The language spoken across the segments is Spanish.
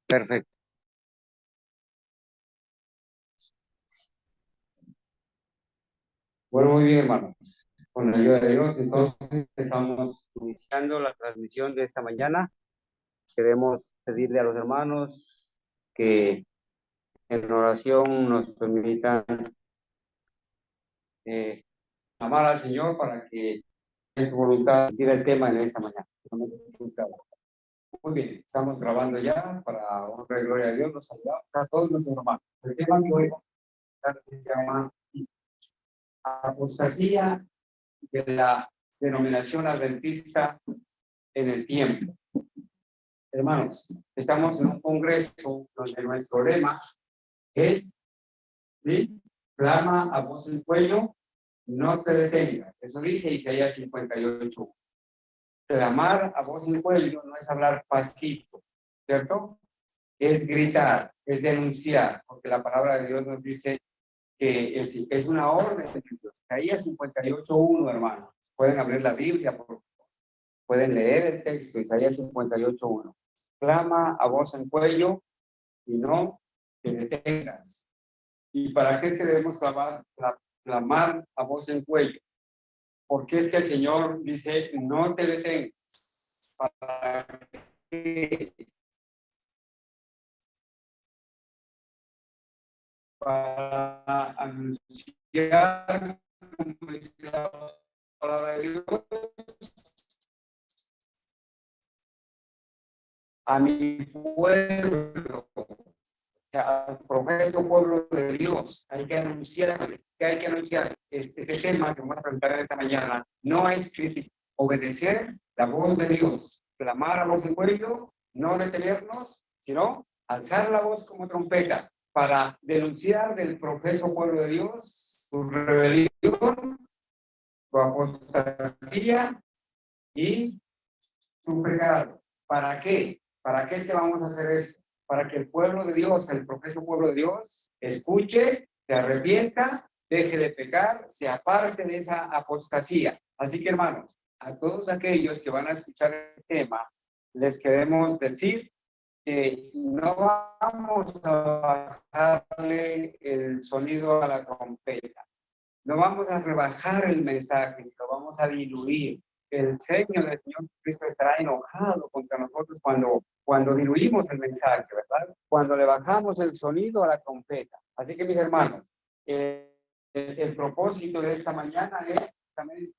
Perfecto. Bueno, muy bien, hermanos. Con la ayuda de Dios, entonces estamos iniciando la transmisión de esta mañana. Queremos pedirle a los hermanos que en oración nos permitan amar al Señor para que en su voluntad tire el tema en esta mañana. Muy bien, estamos grabando ya para honra y gloria a Dios. Nos saludamos a todos nuestros hermanos. El tema que hoy se llama apostasía de la denominación adventista en el tiempo. Hermanos, estamos en un congreso donde nuestro lema es, ¿sí? Clama a voz en cuello, no te detengas. Eso dice Isaías 58. Clamar a voz en cuello no es hablar pasito, ¿cierto? Es gritar, es denunciar, porque la palabra de Dios nos dice que es una orden de Dios. Isaías 58:1, hermanos. Pueden abrir la Biblia, pueden leer el texto, Isaías 58:1. Clama a voz en cuello y no te detengas. ¿Y para qué es que debemos clamar a voz en cuello? Porque es que el Señor dice, no te detengas. ¿Para qué? Para anunciar la palabra de Dios a mi pueblo, o sea, al profeso pueblo de Dios. Hay que anunciar, que hay que anunciar. Este tema que vamos a presentar esta mañana no es crítico. Obedecer la voz de Dios, clamar a voz en cuello, no detenernos, sino alzar la voz como trompeta para denunciar del profeso pueblo de Dios su rebelión, su apostasía y su pecado. ¿Para qué? ¿Para qué es que vamos a hacer esto? Para que el pueblo de Dios, el profeso pueblo de Dios, escuche, se arrepienta, deje de pecar, se aparte de esa apostasía. Así que, hermanos, a todos aquellos que van a escuchar el tema, les queremos decir que no vamos a bajarle el sonido a la trompeta. No vamos a rebajar el mensaje, lo vamos a diluir. El Señor del Señor Cristo estará enojado contra nosotros cuando diluimos el mensaje, ¿verdad? Cuando le bajamos el sonido a la trompeta. Así que, mis hermanos, el propósito de esta mañana es también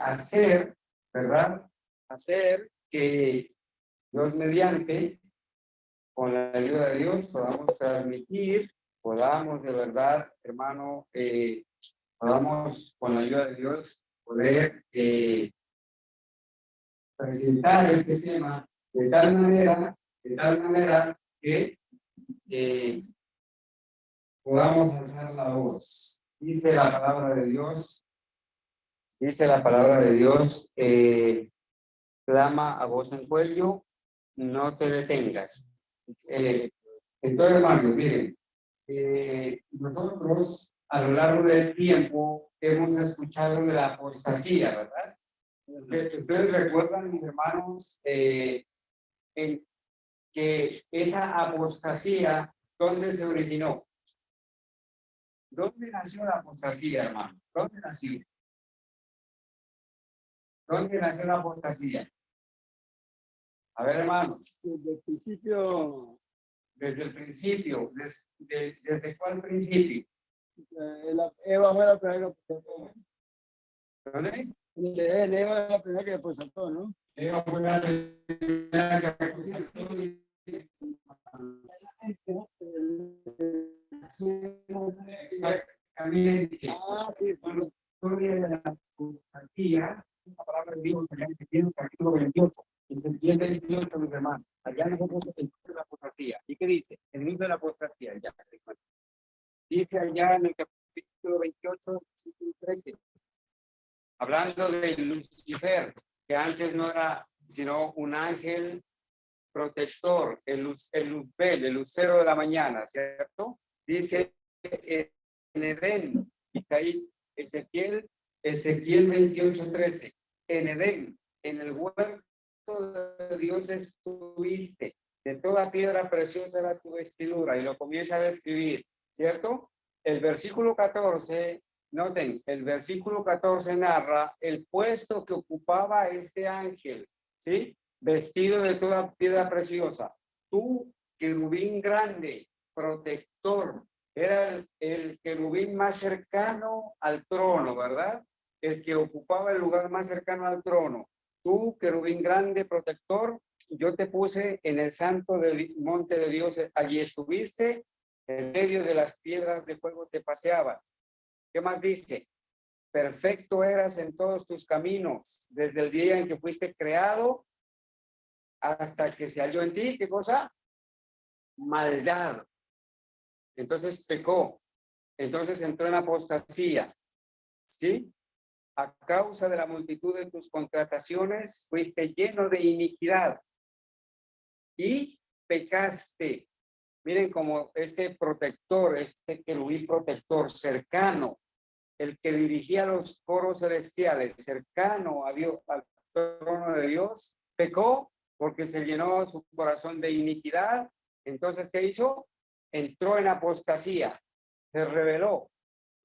hacer, ¿verdad? Hacer que Dios mediante, con la ayuda de Dios, podamos transmitir, podamos de verdad, hermano, podamos con la ayuda de Dios poder presentar este tema de tal manera que podamos alzar la voz. Dice la palabra de Dios, clama a voz en cuello, no te detengas. Entonces, hermanos, miren, nosotros a lo largo del tiempo hemos escuchado de la apostasía, ¿verdad? Ustedes recuerdan, mis hermanos, en que esa apostasía, ¿dónde se originó? ¿Dónde nació la apostasía, hermano? ¿Dónde nació? ¿Dónde nació la apostasía? A ver, hermanos. Desde el principio. Desde el principio. ¿Desde cuál principio? Eva fue la primera que ¿Dónde? Eva es la primera que depositó, ¿no? Eva fue la primera que depositó. Exactamente. Sí, Bueno, la historia de la apostasía, la palabra de Dios, allá en Ezequiel, capítulo 28. En Ezequiel 28, mis hermanos. Allá nosotros encontramos la apostasía. ¿Y qué dice? El libro de la apostasía. Ya, dice allá en el capítulo 28, versículo 13. Hablando de Lucifer, que antes no era sino un ángel protector, el luzbel, el lucero de la mañana, ¿cierto? Dice en Edén, Ezequiel 28:13, en Edén, en el huerto de Dios estuviste, de toda piedra preciosa era tu vestidura, y lo comienza a describir, ¿cierto? El versículo 14, noten, el versículo 14 narra el puesto que ocupaba este ángel, ¿sí? Vestido de toda piedra preciosa. Tú, querubín grande, protector, era el querubín más cercano al trono, ¿verdad? El que ocupaba el lugar más cercano al trono. Tú, querubín grande, protector, yo te puse en el santo del monte de Dios, allí estuviste, en medio de las piedras de fuego te paseabas. ¿Qué más dice? Perfecto eras en todos tus caminos, desde el día en que fuiste creado hasta que se halló en ti, ¿qué cosa? Maldad. Entonces pecó, entonces entró en apostasía, ¿sí? A causa de la multitud de tus contrataciones, fuiste lleno de iniquidad y pecaste. Miren como este protector, este querubín protector cercano, el que dirigía los coros celestiales, cercano a Dios, al trono de Dios, pecó porque se llenó su corazón de iniquidad. Entonces, ¿qué hizo? Entró en apostasía, se rebeló.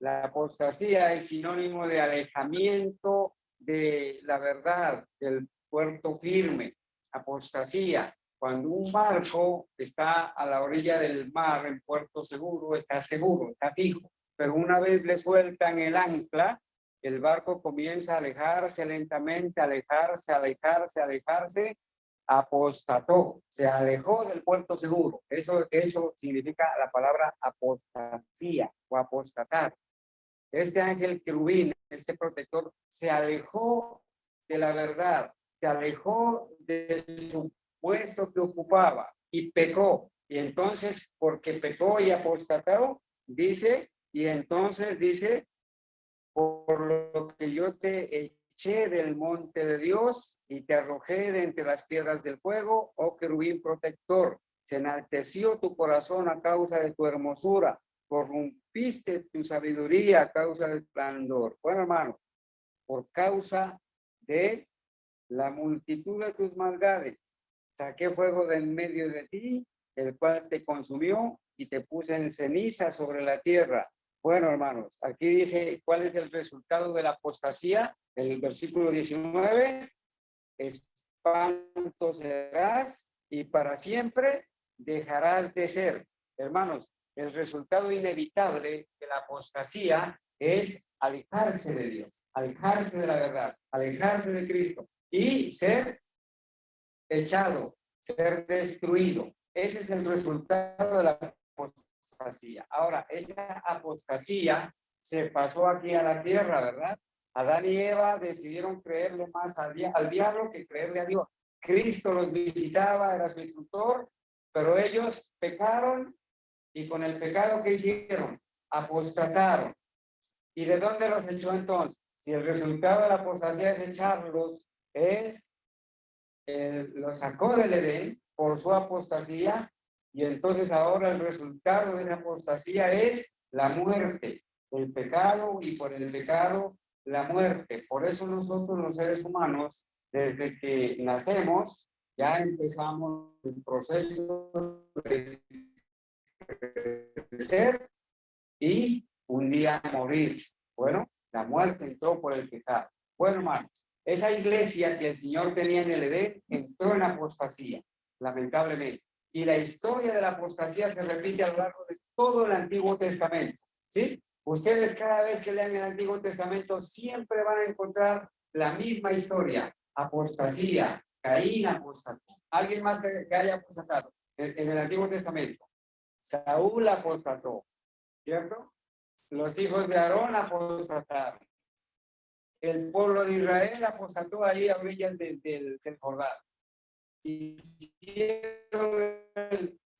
La apostasía es sinónimo de alejamiento de la verdad, del puerto firme. Apostasía. Cuando un barco está a la orilla del mar en puerto seguro, está fijo. Pero una vez le sueltan el ancla, el barco comienza a alejarse lentamente, alejarse, apostató, se alejó del puerto seguro. Eso significa la palabra apostasía o apostatar. Este ángel querubín, este protector, se alejó de la verdad, se alejó de su puesto que ocupaba y pecó. Y entonces, porque pecó y apostató, dice, y entonces dice, por lo que yo te eché del monte de Dios y te arrojé de entre las piedras del fuego, oh querubín protector, se enalteció tu corazón a causa de tu hermosura, corrompiste tu sabiduría a causa del esplendor. Bueno, hermano, por causa de la multitud de tus maldades, saqué fuego de en medio de ti, el cual te consumió y te puse en ceniza sobre la tierra. Bueno, hermanos, aquí dice cuál es el resultado de la apostasía. El versículo 19, espanto serás y para siempre dejarás de ser. Hermanos, el resultado inevitable de la apostasía es alejarse de Dios, alejarse de la verdad, alejarse de Cristo y ser echado, ser destruido. Ese es el resultado de la apostasía. Ahora, esa apostasía se pasó aquí a la tierra, ¿verdad? Adán y Eva decidieron creerle más al diablo que creerle a Dios. Cristo los visitaba, era su instructor, pero ellos pecaron y con el pecado que hicieron, apostataron. ¿Y de dónde los echó entonces? Si el resultado de la apostasía es echarlos, lo sacó del Edén por su apostasía y entonces ahora el resultado de esa apostasía es la muerte, el pecado y por el pecado la muerte. Por eso nosotros los seres humanos, desde que nacemos, ya empezamos el proceso de crecer y un día morir. Bueno, la muerte entró por el pecado. Bueno, hermanos, esa iglesia que el Señor tenía en el Edén entró en apostasía, lamentablemente. Y la historia de la apostasía se repite a lo largo de todo el Antiguo Testamento. ¿Sí? Ustedes cada vez que lean el Antiguo Testamento siempre van a encontrar la misma historia. Apostasía, Caín apostató. ¿Alguien más que haya apostatado en el Antiguo Testamento? Saúl apostató, ¿cierto? Los hijos de Aarón apostataron. El pueblo de Israel apostató ahí a orillas del Jordán. Hicieron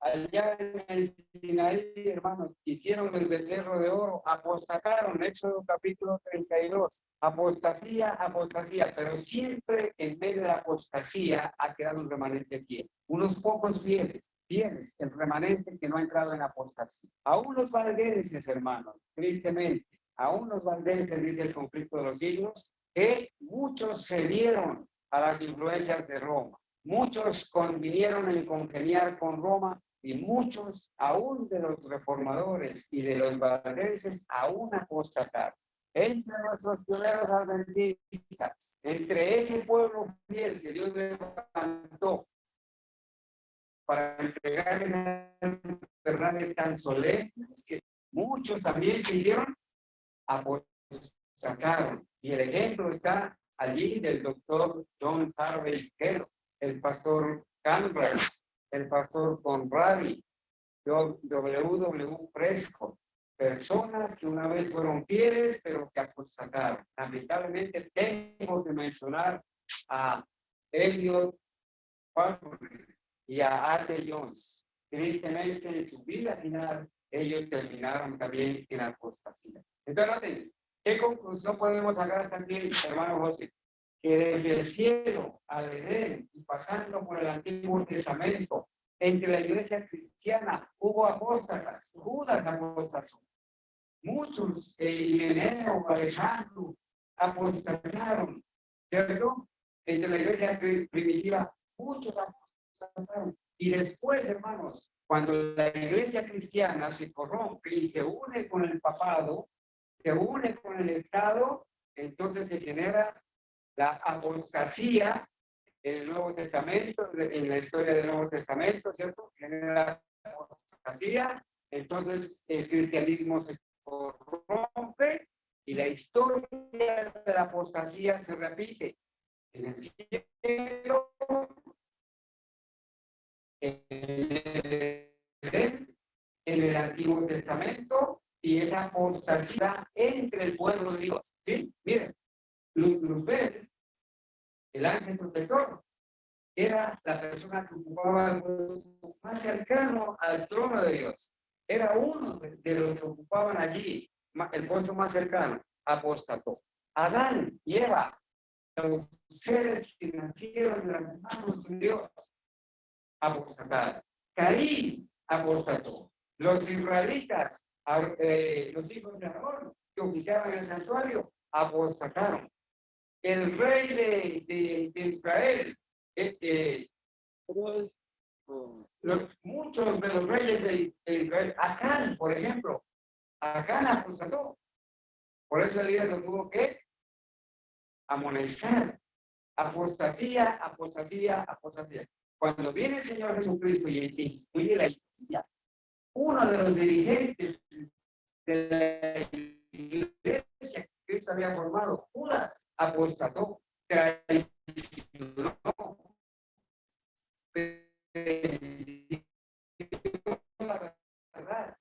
allá en el Sinaí, hermanos, hicieron el becerro de oro, apostataron, Éxodo capítulo 32. Apostasía, apostasía, pero siempre en medio de la apostasía ha quedado un remanente fiel. Unos pocos fieles, el remanente que no ha entrado en apostasía. Aún los valdenses, hermanos, tristemente, aún los valdenses, dice el conflicto de los siglos, que muchos cedieron a las influencias de Roma. Muchos convinieron en congeniar con Roma y muchos, aún de los reformadores y de los valdenses, aún apostataron. Entre nuestros pioneros adventistas, entre ese pueblo fiel que Dios levantó para entregarles a verdades tan solemnes que muchos también se hicieron, apostataron. Y el ejemplo está allí del doctor John Harvey Kellogg, el pastor Campbell, el pastor Conradi, W. Prescott, personas que una vez fueron fieles, pero que apostataron. Lamentablemente tengo que mencionar a Elliot Palmer y a A.T. Jones. Tristemente, en su vida final, ellos terminaron también en apostasía. Entonces, ¿qué conclusión podemos sacar hasta aquí, hermano José? Que desde el cielo al Edén y pasando por el Antiguo Testamento, entre la iglesia cristiana hubo apóstatas, Judas apóstata. Muchos, Himeneo, Alejandro, apostataron, ¿cierto? Entre la iglesia primitiva, muchos apostataron. Y después, hermanos, cuando la iglesia cristiana se corrompe y se une con el papado, se une con el Estado, entonces se genera la apostasía en el Nuevo Testamento, en la historia del Nuevo Testamento, ¿cierto? Genera la apostasía, entonces el cristianismo se corrompe y la historia de la apostasía se repite en el cielo, en el Antiguo Testamento, y esa apostasía entre el pueblo de Dios. ¿Sí? Miren, Luzbel, el ángel protector, era la persona que ocupaba el puesto más cercano al trono de Dios. Era uno de los que ocupaban allí el puesto más cercano. Apostató. Adán y Eva, los seres que nacieron de las manos de Dios, apostataron. Caín apostató. Los israelitas, los hijos de Aarón, que oficiaban el santuario, apostataron. El rey de Israel, muchos de los reyes de Israel, Acán, por ejemplo, Acán apostató. Por eso Elías lo tuvo que amonestar. Apostasía, apostasía, apostasía. Cuando viene el Señor Jesucristo y instituye la iglesia, uno de los dirigentes de la iglesia que Cristo había formado, Judas, apostató, traicionó, la verdad.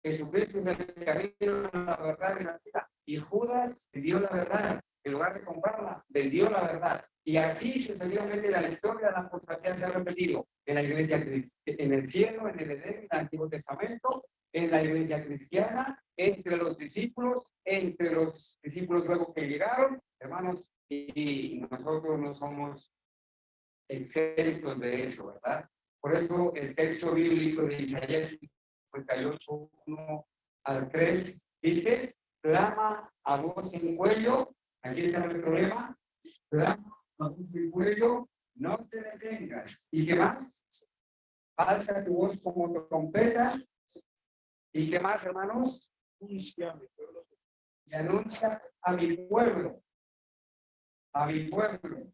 Jesucristo es el camino, la verdad y la vida. Y Judas vendió la verdad. En lugar de comprarla, vendió la verdad. Y así sucesivamente la historia de la apostasía se ha repetido en la iglesia, en el cielo, en el Edén, en el Antiguo Testamento, en la iglesia cristiana, entre los discípulos luego que llegaron, hermanos, y nosotros no somos exentos de eso, ¿verdad? Por eso el texto bíblico de Isaías 58, 1 al 3, dice, clama a voz en cuello, aquí está el problema, clama a voz en cuello, no te detengas. ¿Y qué más? Alza tu voz como trompeta. ¿Y qué más, hermanos? Anuncia a mi pueblo. Y anuncia a mi pueblo. A mi pueblo.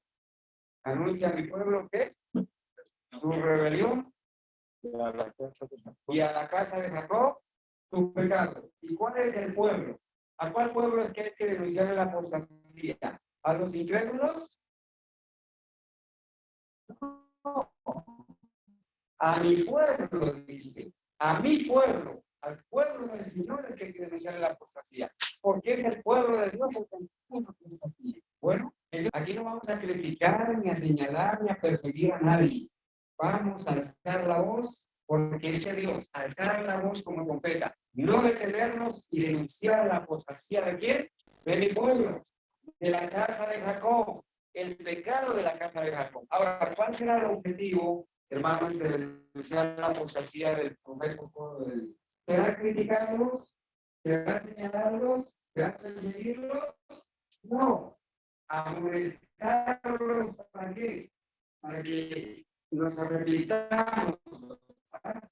Anuncia a mi pueblo que su rebelión y a la casa de Jacob su pecado. ¿Y cuál es el pueblo? ¿A cuál pueblo es que hay que denunciar la apostasía? ¿A los incrédulos? No. A mi pueblo, dice. A mi pueblo. Al pueblo del Señor es que hay que denunciar la apostasía. Porque es el pueblo de Dios el que la apostasía. Bueno, aquí no vamos a criticar, ni a señalar, ni a perseguir a nadie. Vamos a alzar la voz, porque es que Dios, alzar la voz como trompeta, no detenernos y denunciar la apostasía de quién, de mi pueblo, de la casa de Jacob, el pecado de la casa de Jacob. Ahora, ¿cuál será el objetivo, hermanos, de denunciar la apostasía del profeso pueblo de Dios? ¿Será criticarlos? ¿Será señalarlos? ¿Será perseguirlos? No. Amonestarlos, ¿para qué? para que nos arrepintamos, ¿verdad?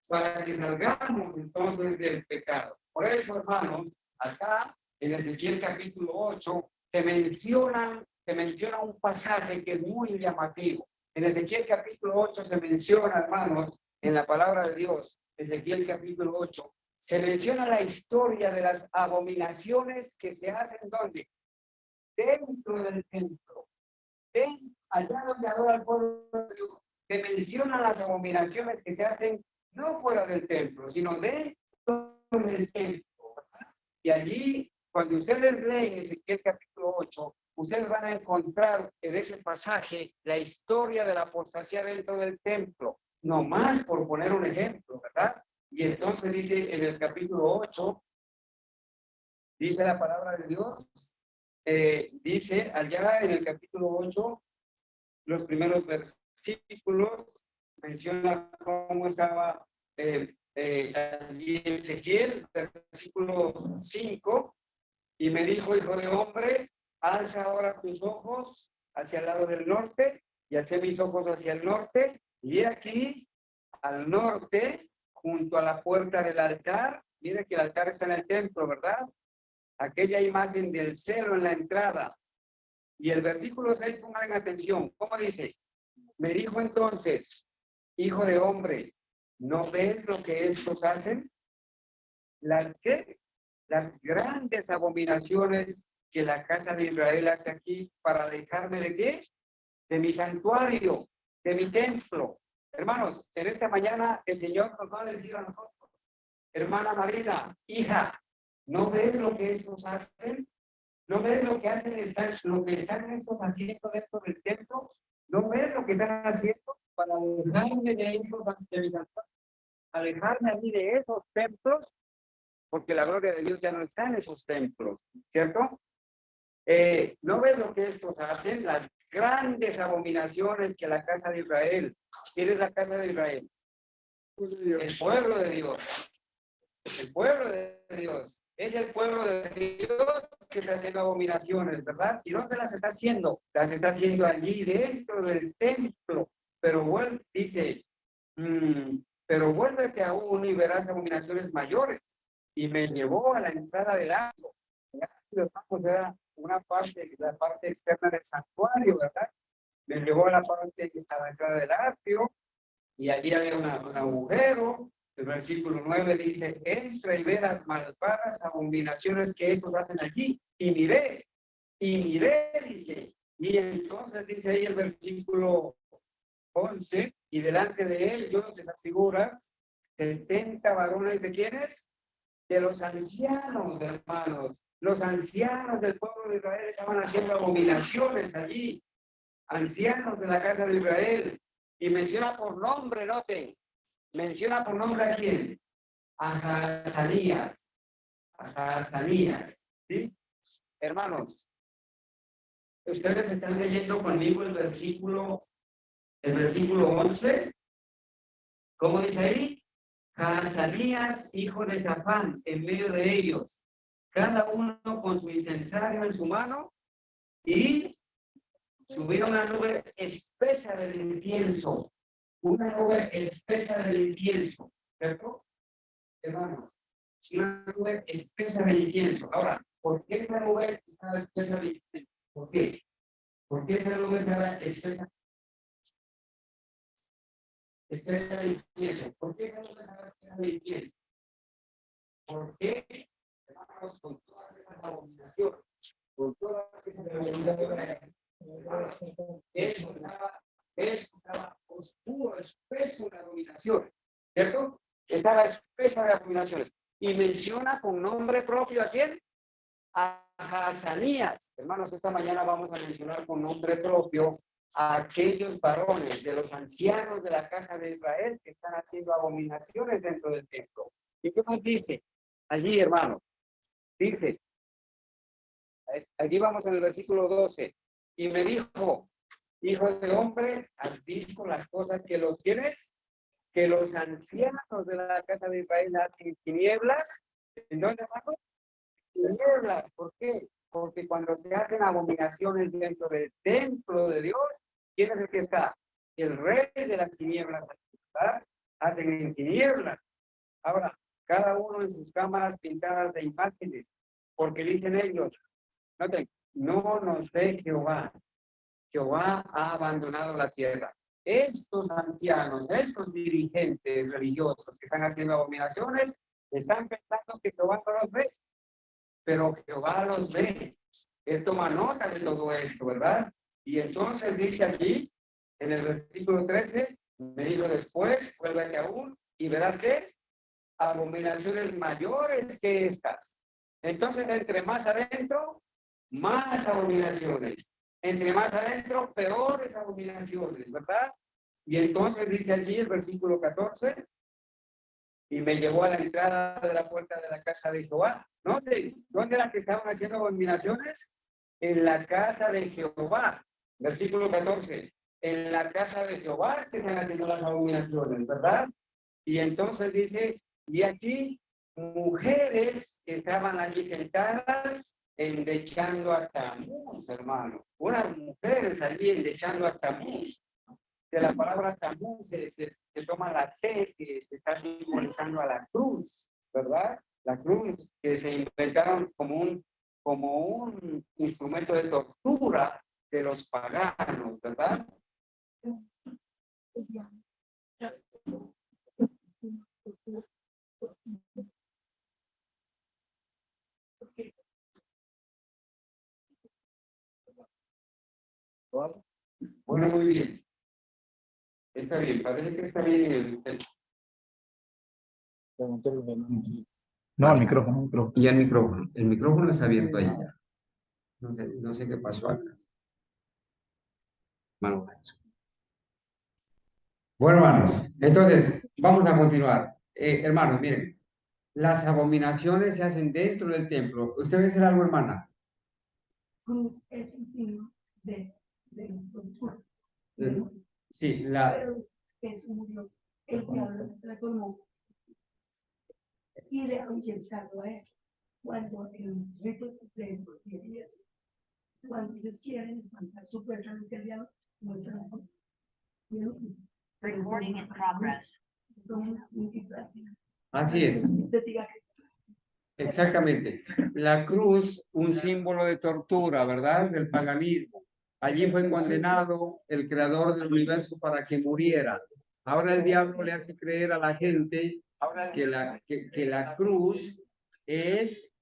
Para que salgamos entonces del pecado. Por eso, hermanos, acá en Ezequiel capítulo 8 se menciona un pasaje que es muy llamativo. En Ezequiel capítulo 8 se menciona, hermanos, en la palabra de Dios, Ezequiel capítulo 8, se menciona la historia de las abominaciones que se hacen ¿dónde? Dentro del templo. Allá donde adora el pueblo de Dios. Se mencionan las abominaciones que se hacen no fuera del templo, sino dentro del templo, ¿verdad? Y allí, cuando ustedes leen Ezequiel capítulo 8, ustedes van a encontrar en ese pasaje la historia de la apostasía dentro del templo, no más por poner un ejemplo, ¿verdad? Y entonces dice en el capítulo 8, dice la palabra de Dios, dice allá en el capítulo 8, los primeros versículos, menciona cómo estaba allí Ezequiel, versículo 5, y me dijo, hijo de hombre, alza ahora tus ojos hacia el lado del norte, y alcé mis ojos hacia el norte, y aquí, al norte, junto a la puerta del altar, mire que el altar está en el templo, ¿verdad? Aquella imagen del celo en la entrada. Y el versículo 6, pongan atención, ¿cómo dice? Me dijo entonces, hijo de hombre, ¿no ves lo que estos hacen? ¿Las qué? Las grandes abominaciones que la casa de Israel hace aquí para alejarme de qué? De mi santuario, de mi templo. Hermanos, en esta mañana el Señor nos va a decir a nosotros, hermana Marina, hija, ¿no ves lo que estos hacen? ¿No ves lo que hacen, lo que están estos haciendo dentro del templo? ¿No ves lo que están haciendo para alejarme de esos, alejarme a mí de esos templos? Porque la gloria de Dios ya no está en esos templos, ¿cierto? ¿No ves lo que estos hacen? Las grandes abominaciones que la casa de Israel. ¿Quién es la casa de Israel? El pueblo de Dios. El pueblo de Dios. Es el pueblo de Dios que está haciendo abominaciones, ¿verdad? ¿Y dónde las está haciendo? Las está haciendo allí dentro del templo. Pero bueno, dice, pero vuélvete aún y verás abominaciones mayores. Y me llevó a la entrada del atrio. El atrio, hermanos, era una parte, la parte externa del santuario, ¿verdad? Me llevó a la parte a la entrada del atrio y allí había un agujero. El versículo 9 dice, entra y ve las malvadas abominaciones que esos hacen allí. Y miré, dice. Y entonces dice ahí el versículo 11, y delante de ellos, de las figuras, 70 varones de quiénes? De los ancianos, hermanos. Los ancianos del pueblo de Israel estaban haciendo abominaciones allí. Ancianos de la casa de Israel. Y menciona por nombre, noten. Menciona por nombre a quién? A Azarías. A Azarías. ¿Sí? Hermanos, ustedes están leyendo conmigo el versículo 11. ¿Cómo dice ahí? Azarías, hijo de Safán, en medio de ellos, cada uno con su incensario en su mano, y subieron una nube espesa del incienso. Una nube espesa del incienso, ¿cierto? Hermanos, una nube espesa del incienso. Ahora, ¿por qué esa nube estaba espesa del incienso? ¿Por qué? ¿Por qué esa nube estaba espesa? Espesa del incienso. ¿Por qué esa nube estaba espesa del incienso? ¿Por qué? Hermanos, con todas esas abominaciones, con todas esas abominaciones, eso estaba oscuro, espeso de abominaciones, ¿cierto? Estaba espesa de abominaciones. Y menciona con nombre propio ¿a quién? A Azarías. Hermanos, esta mañana vamos a mencionar con nombre propio a aquellos varones de los ancianos de la casa de Israel que están haciendo abominaciones dentro del templo. ¿Y qué nos dice? Allí, hermano, dice, aquí vamos en el versículo 12, y me dijo, hijo de hombre, ¿has visto las cosas que los tienes? Que los ancianos de la casa de Israel hacen tinieblas. ¿En dónde, hermano? Tinieblas. ¿Por qué? Porque cuando se hacen abominaciones dentro del templo de Dios, ¿Quién es el que está? El rey de las tinieblas, ¿verdad? Hacen en tinieblas. Ahora, cada uno en sus cámaras pintadas de imágenes, porque dicen ellos, noten, no nos ve Jehová. Jehová ha abandonado la tierra. Estos ancianos, estos dirigentes religiosos que están haciendo abominaciones, están pensando que Jehová no los ve, pero Jehová los ve. Él toma nota de todo esto, ¿verdad? Y entonces dice allí, en el versículo 13, me dijo después, vuélvete aún y verás que abominaciones mayores que estas. Entonces, entre más adentro, más abominaciones. Entre más adentro, peores abominaciones, ¿verdad? Y entonces dice allí el versículo 14, y me llevó a la entrada de la puerta de la casa de Jehová. ¿Dónde era que estaban haciendo abominaciones? En la casa de Jehová. Versículo 14. En la casa de Jehová que están haciendo las abominaciones, ¿verdad? Y entonces dice, y aquí mujeres que estaban allí sentadas endechando a Tamuz, hermano. Unas mujeres allí endechando a Tamuz. De la palabra Tamuz se toma la T que está simbolizando a la cruz, ¿verdad? La cruz que se inventaron como un instrumento de tortura de los paganos, ¿verdad? Bueno, muy bien. Está bien, parece que está bien No, el micrófono. Y el micrófono está abierto ahí. No sé qué pasó acá. Bueno, hermanos, entonces vamos a continuar. Hermanos, miren, las abominaciones se hacen dentro del templo. ¿Usted va a hacer algo, hermana? Cruz es un signo de tortura. Sí, Pero Jesús murió, el diablo transformó y le ha ahuyentado a él. Cuando el rito supremo tiene eso, cuando ellos quieren espantar supuestamente al diablo, no transforman. Recording in progress. así es. Exactamente. La cruz, un símbolo de tortura, ¿verdad? Del paganismo. Allí fue condenado el creador del universo para que muriera. Ahora el diablo le hace creer a la gente que la cruz es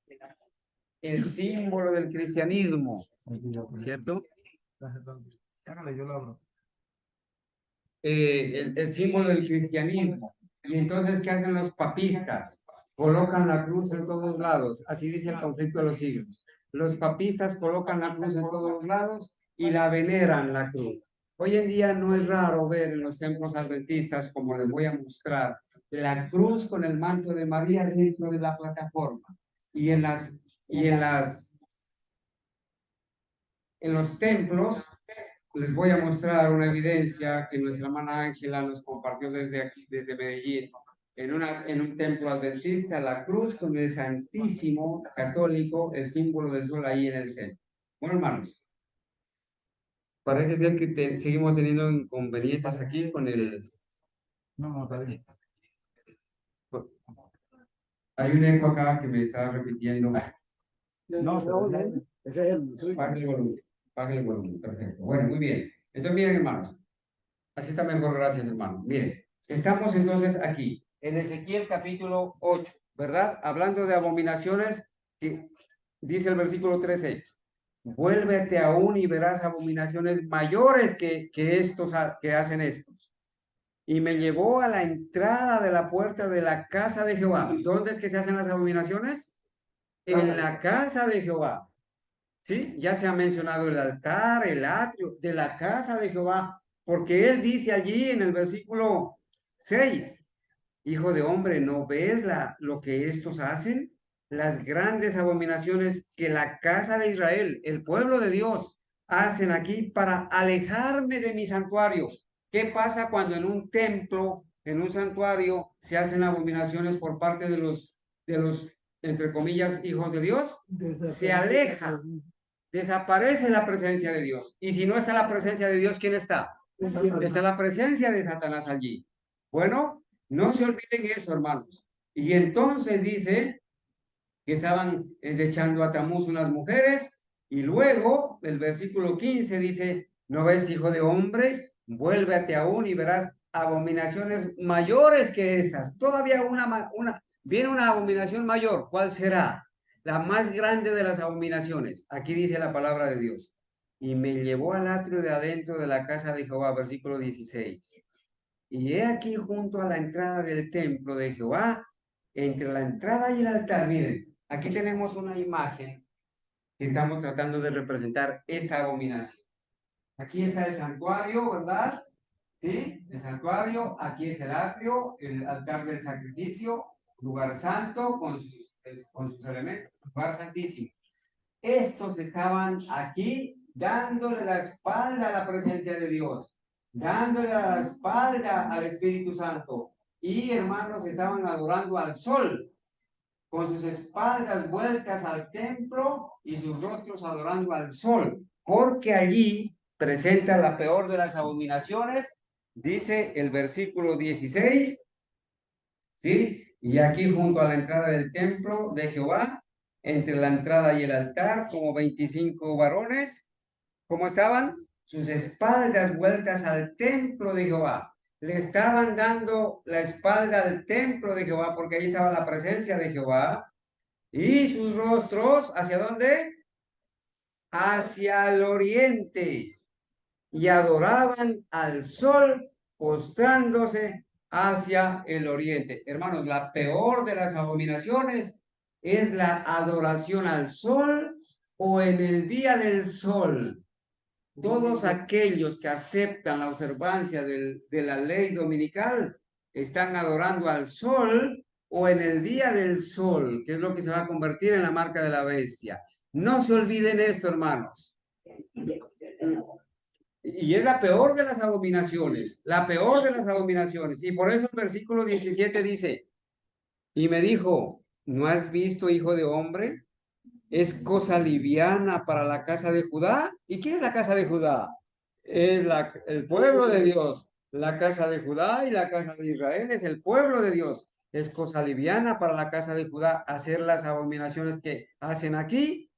el símbolo del cristianismo, ¿cierto? Yo lo abro. El símbolo del cristianismo. Y entonces, ¿qué hacen los papistas? Colocan la cruz en todos lados. Así dice el conflicto de los siglos. Los papistas colocan la cruz en todos lados y la veneran la cruz. Hoy en día no es raro ver en los templos adventistas, como les voy a mostrar, la cruz con el manto de María dentro de la plataforma. Y en los templos les voy a mostrar una evidencia que nuestra hermana Ángela nos compartió desde aquí, desde Medellín. En un templo adventista, la cruz con el Santísimo Católico, el símbolo del sol ahí en el centro. Bueno, hermanos, parece ser que seguimos teniendo inconvenientes aquí con el... No, está bien. Hay un eco acá que me está repitiendo. No, ese es el suyo. Baje el volumen. Baje el volumen. Perfecto. Bueno, muy bien. Entonces, miren, hermanos. Así está mejor, gracias, hermano. Miren, estamos entonces aquí, en Ezequiel capítulo 8, ¿verdad? Hablando de abominaciones, que dice el versículo 13, vuélvete aún y verás abominaciones mayores que estos que hacen estos. Y me llevó a la entrada de la puerta de la casa de Jehová. ¿Dónde es que se hacen las abominaciones? En la casa de Jehová. ¿Sí? Ya se ha mencionado el altar, el atrio de la casa de Jehová, porque él dice allí en el versículo 6, hijo de hombre, ¿no ves lo que estos hacen? Las grandes abominaciones que la casa de Israel, el pueblo de Dios, hacen aquí para alejarme de mi santuario. ¿Qué pasa cuando en un templo, en un santuario, se hacen abominaciones por parte de los entre comillas, hijos de Dios? Se aleja desaparece la presencia de Dios. Y si no está la presencia de Dios, ¿quién está? Está la presencia de Satanás allí. Bueno, no se olviden eso, hermanos. Y entonces dice que estaban echando a Tamuz unas mujeres, y luego el versículo 15 dice, ¿no ves, hijo de hombre? Vuélvete aún y verás abominaciones mayores que esas. Todavía viene una abominación mayor. ¿Cuál será? La más grande de las abominaciones. Aquí dice la palabra de Dios. Y me llevó al atrio de adentro de la casa de Jehová, versículo 16. Y he aquí junto a la entrada del templo de Jehová, entre la entrada y el altar. Miren, aquí tenemos una imagen que estamos tratando de representar esta abominación. Aquí está el santuario, ¿verdad? ¿Sí? El santuario, aquí es el atrio, el altar del sacrificio, lugar santo con sus elementos, lugar santísimo. Estos estaban aquí dándole la espalda a la presencia de Dios, dándole la espalda al Espíritu Santo. Y hermanos, estaban adorando al sol, con sus espaldas vueltas al templo y sus rostros adorando al sol, porque allí presenta la peor de las abominaciones, dice el versículo 16, ¿sí? Y aquí junto a la entrada del templo de Jehová, entre la entrada y el altar, como 25 varones, ¿cómo estaban? Sus espaldas vueltas al templo de Jehová. Le estaban dando la espalda al templo de Jehová, porque ahí estaba la presencia de Jehová. Y sus rostros, ¿hacia dónde? Hacia el oriente. Y adoraban al sol, postrándose hacia el oriente. Hermanos, la peor de las abominaciones es la adoración al sol o en el día del sol. Todos aquellos que aceptan la observancia de la ley dominical están adorando al sol o en el día del sol, que es lo que se va a convertir en la marca de la bestia. No se olviden esto, hermanos. Y es la peor de las abominaciones, la peor de las abominaciones. Y por eso el versículo 17 dice, y me dijo, ¿no has visto, hijo de hombre? Es cosa liviana para la casa de Judá. ¿Y quién es la casa de Judá? Es el pueblo de Dios. La casa de Judá y la casa de Israel es el pueblo de Dios. Es cosa liviana para la casa de Judá hacer las abominaciones que hacen aquí.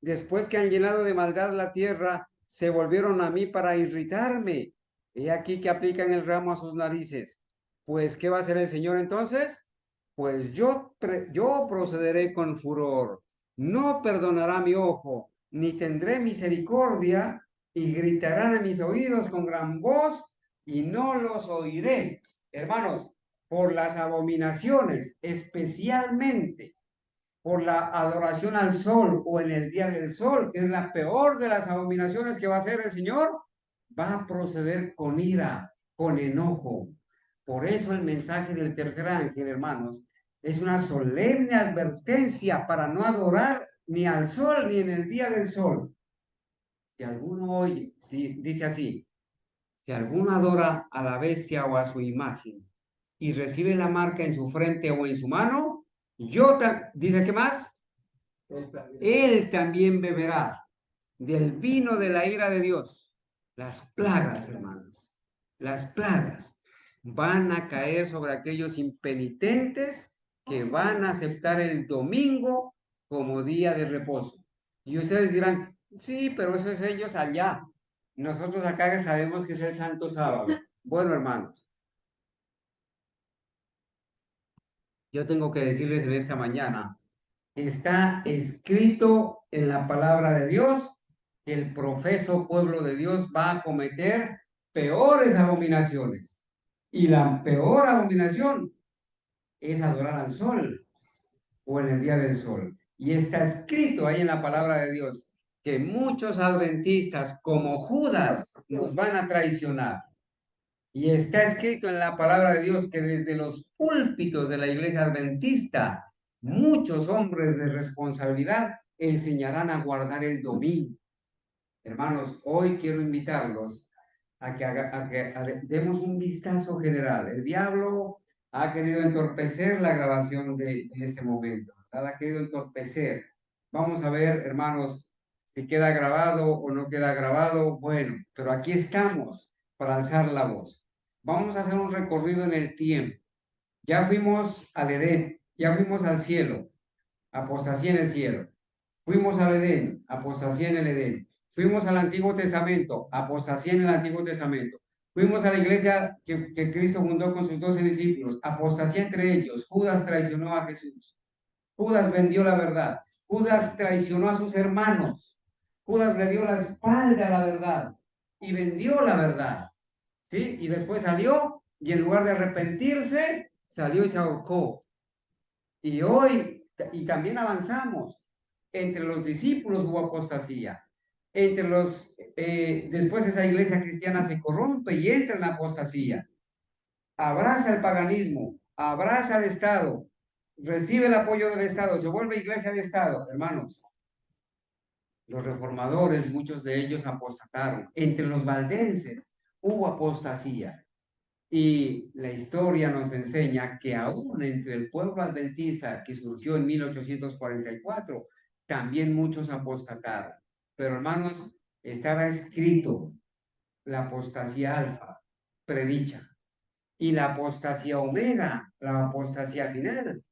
Después que han llenado de maldad la tierra, se volvieron a mí para irritarme. He aquí que aplican el ramo a sus narices. Pues, ¿qué va a hacer el Señor entonces? Pues yo procederé con furor. No perdonará mi ojo, ni tendré misericordia, y gritarán a mis oídos con gran voz, y no los oiré. Hermanos, por las abominaciones, especialmente por la adoración al sol o en el día del sol, que es la peor de las abominaciones que va a hacer el Señor, va a proceder con ira, con enojo. Por eso el mensaje del tercer ángel, hermanos, es una solemne advertencia para no adorar ni al sol ni en el día del sol. Si alguno oye, dice así, si alguno adora a la bestia o a su imagen y recibe la marca en su frente o en su mano, dice, ¿qué más? Él también beberá del vino de la ira de Dios. Las plagas, hermanos, las plagas van a caer sobre aquellos impenitentes que van a aceptar el domingo como día de reposo. Y ustedes dirán, sí, pero eso es ellos allá. Nosotros acá sabemos que es el Santo Sábado. Bueno, hermanos, yo tengo que decirles en esta mañana, está escrito en la palabra de Dios que el profeso pueblo de Dios va a cometer peores abominaciones. Y la peor abominación es adorar al sol o en el día del sol. Y está escrito ahí en la palabra de Dios que muchos adventistas como Judas nos van a traicionar. Y está escrito en la palabra de Dios que desde los púlpitos de la iglesia adventista, muchos hombres de responsabilidad enseñarán a guardar el domingo. Hermanos, hoy quiero invitarlos a que demos un vistazo general. El diablo ha querido entorpecer la grabación de este momento, ¿verdad? Ha querido entorpecer. Vamos a ver, hermanos, Si queda grabado o no queda grabado, bueno, pero aquí estamos para alzar la voz. Vamos a hacer un recorrido en el tiempo. Ya fuimos al Edén, ya fuimos al cielo, apostasía en el cielo. Fuimos al Edén, apostasía en el Edén. Fuimos al Antiguo Testamento, apostasía en el Antiguo Testamento. Fuimos a la iglesia que Cristo fundó con sus 12 discípulos, apostasía entre ellos. Judas traicionó a Jesús. Judas vendió la verdad. Judas traicionó a sus hermanos. Judas le dio la espalda a la verdad y vendió la verdad. ¿Sí? Y después salió y en lugar de arrepentirse, salió y se ahorcó. Y hoy, y también avanzamos. Entre los discípulos hubo apostasía. Después esa iglesia cristiana se corrompe y entra en la apostasía. Abraza el paganismo, abraza el Estado, recibe el apoyo del Estado, se vuelve iglesia de Estado, hermanos. Los reformadores, muchos de ellos apostataron. Entre los valdenses hubo apostasía. Y la historia nos enseña que aún entre el pueblo adventista que surgió en 1844, también muchos apostataron. Pero hermanos, estaba escrito la apostasía alfa, predicha, y la apostasía omega, la apostasía final,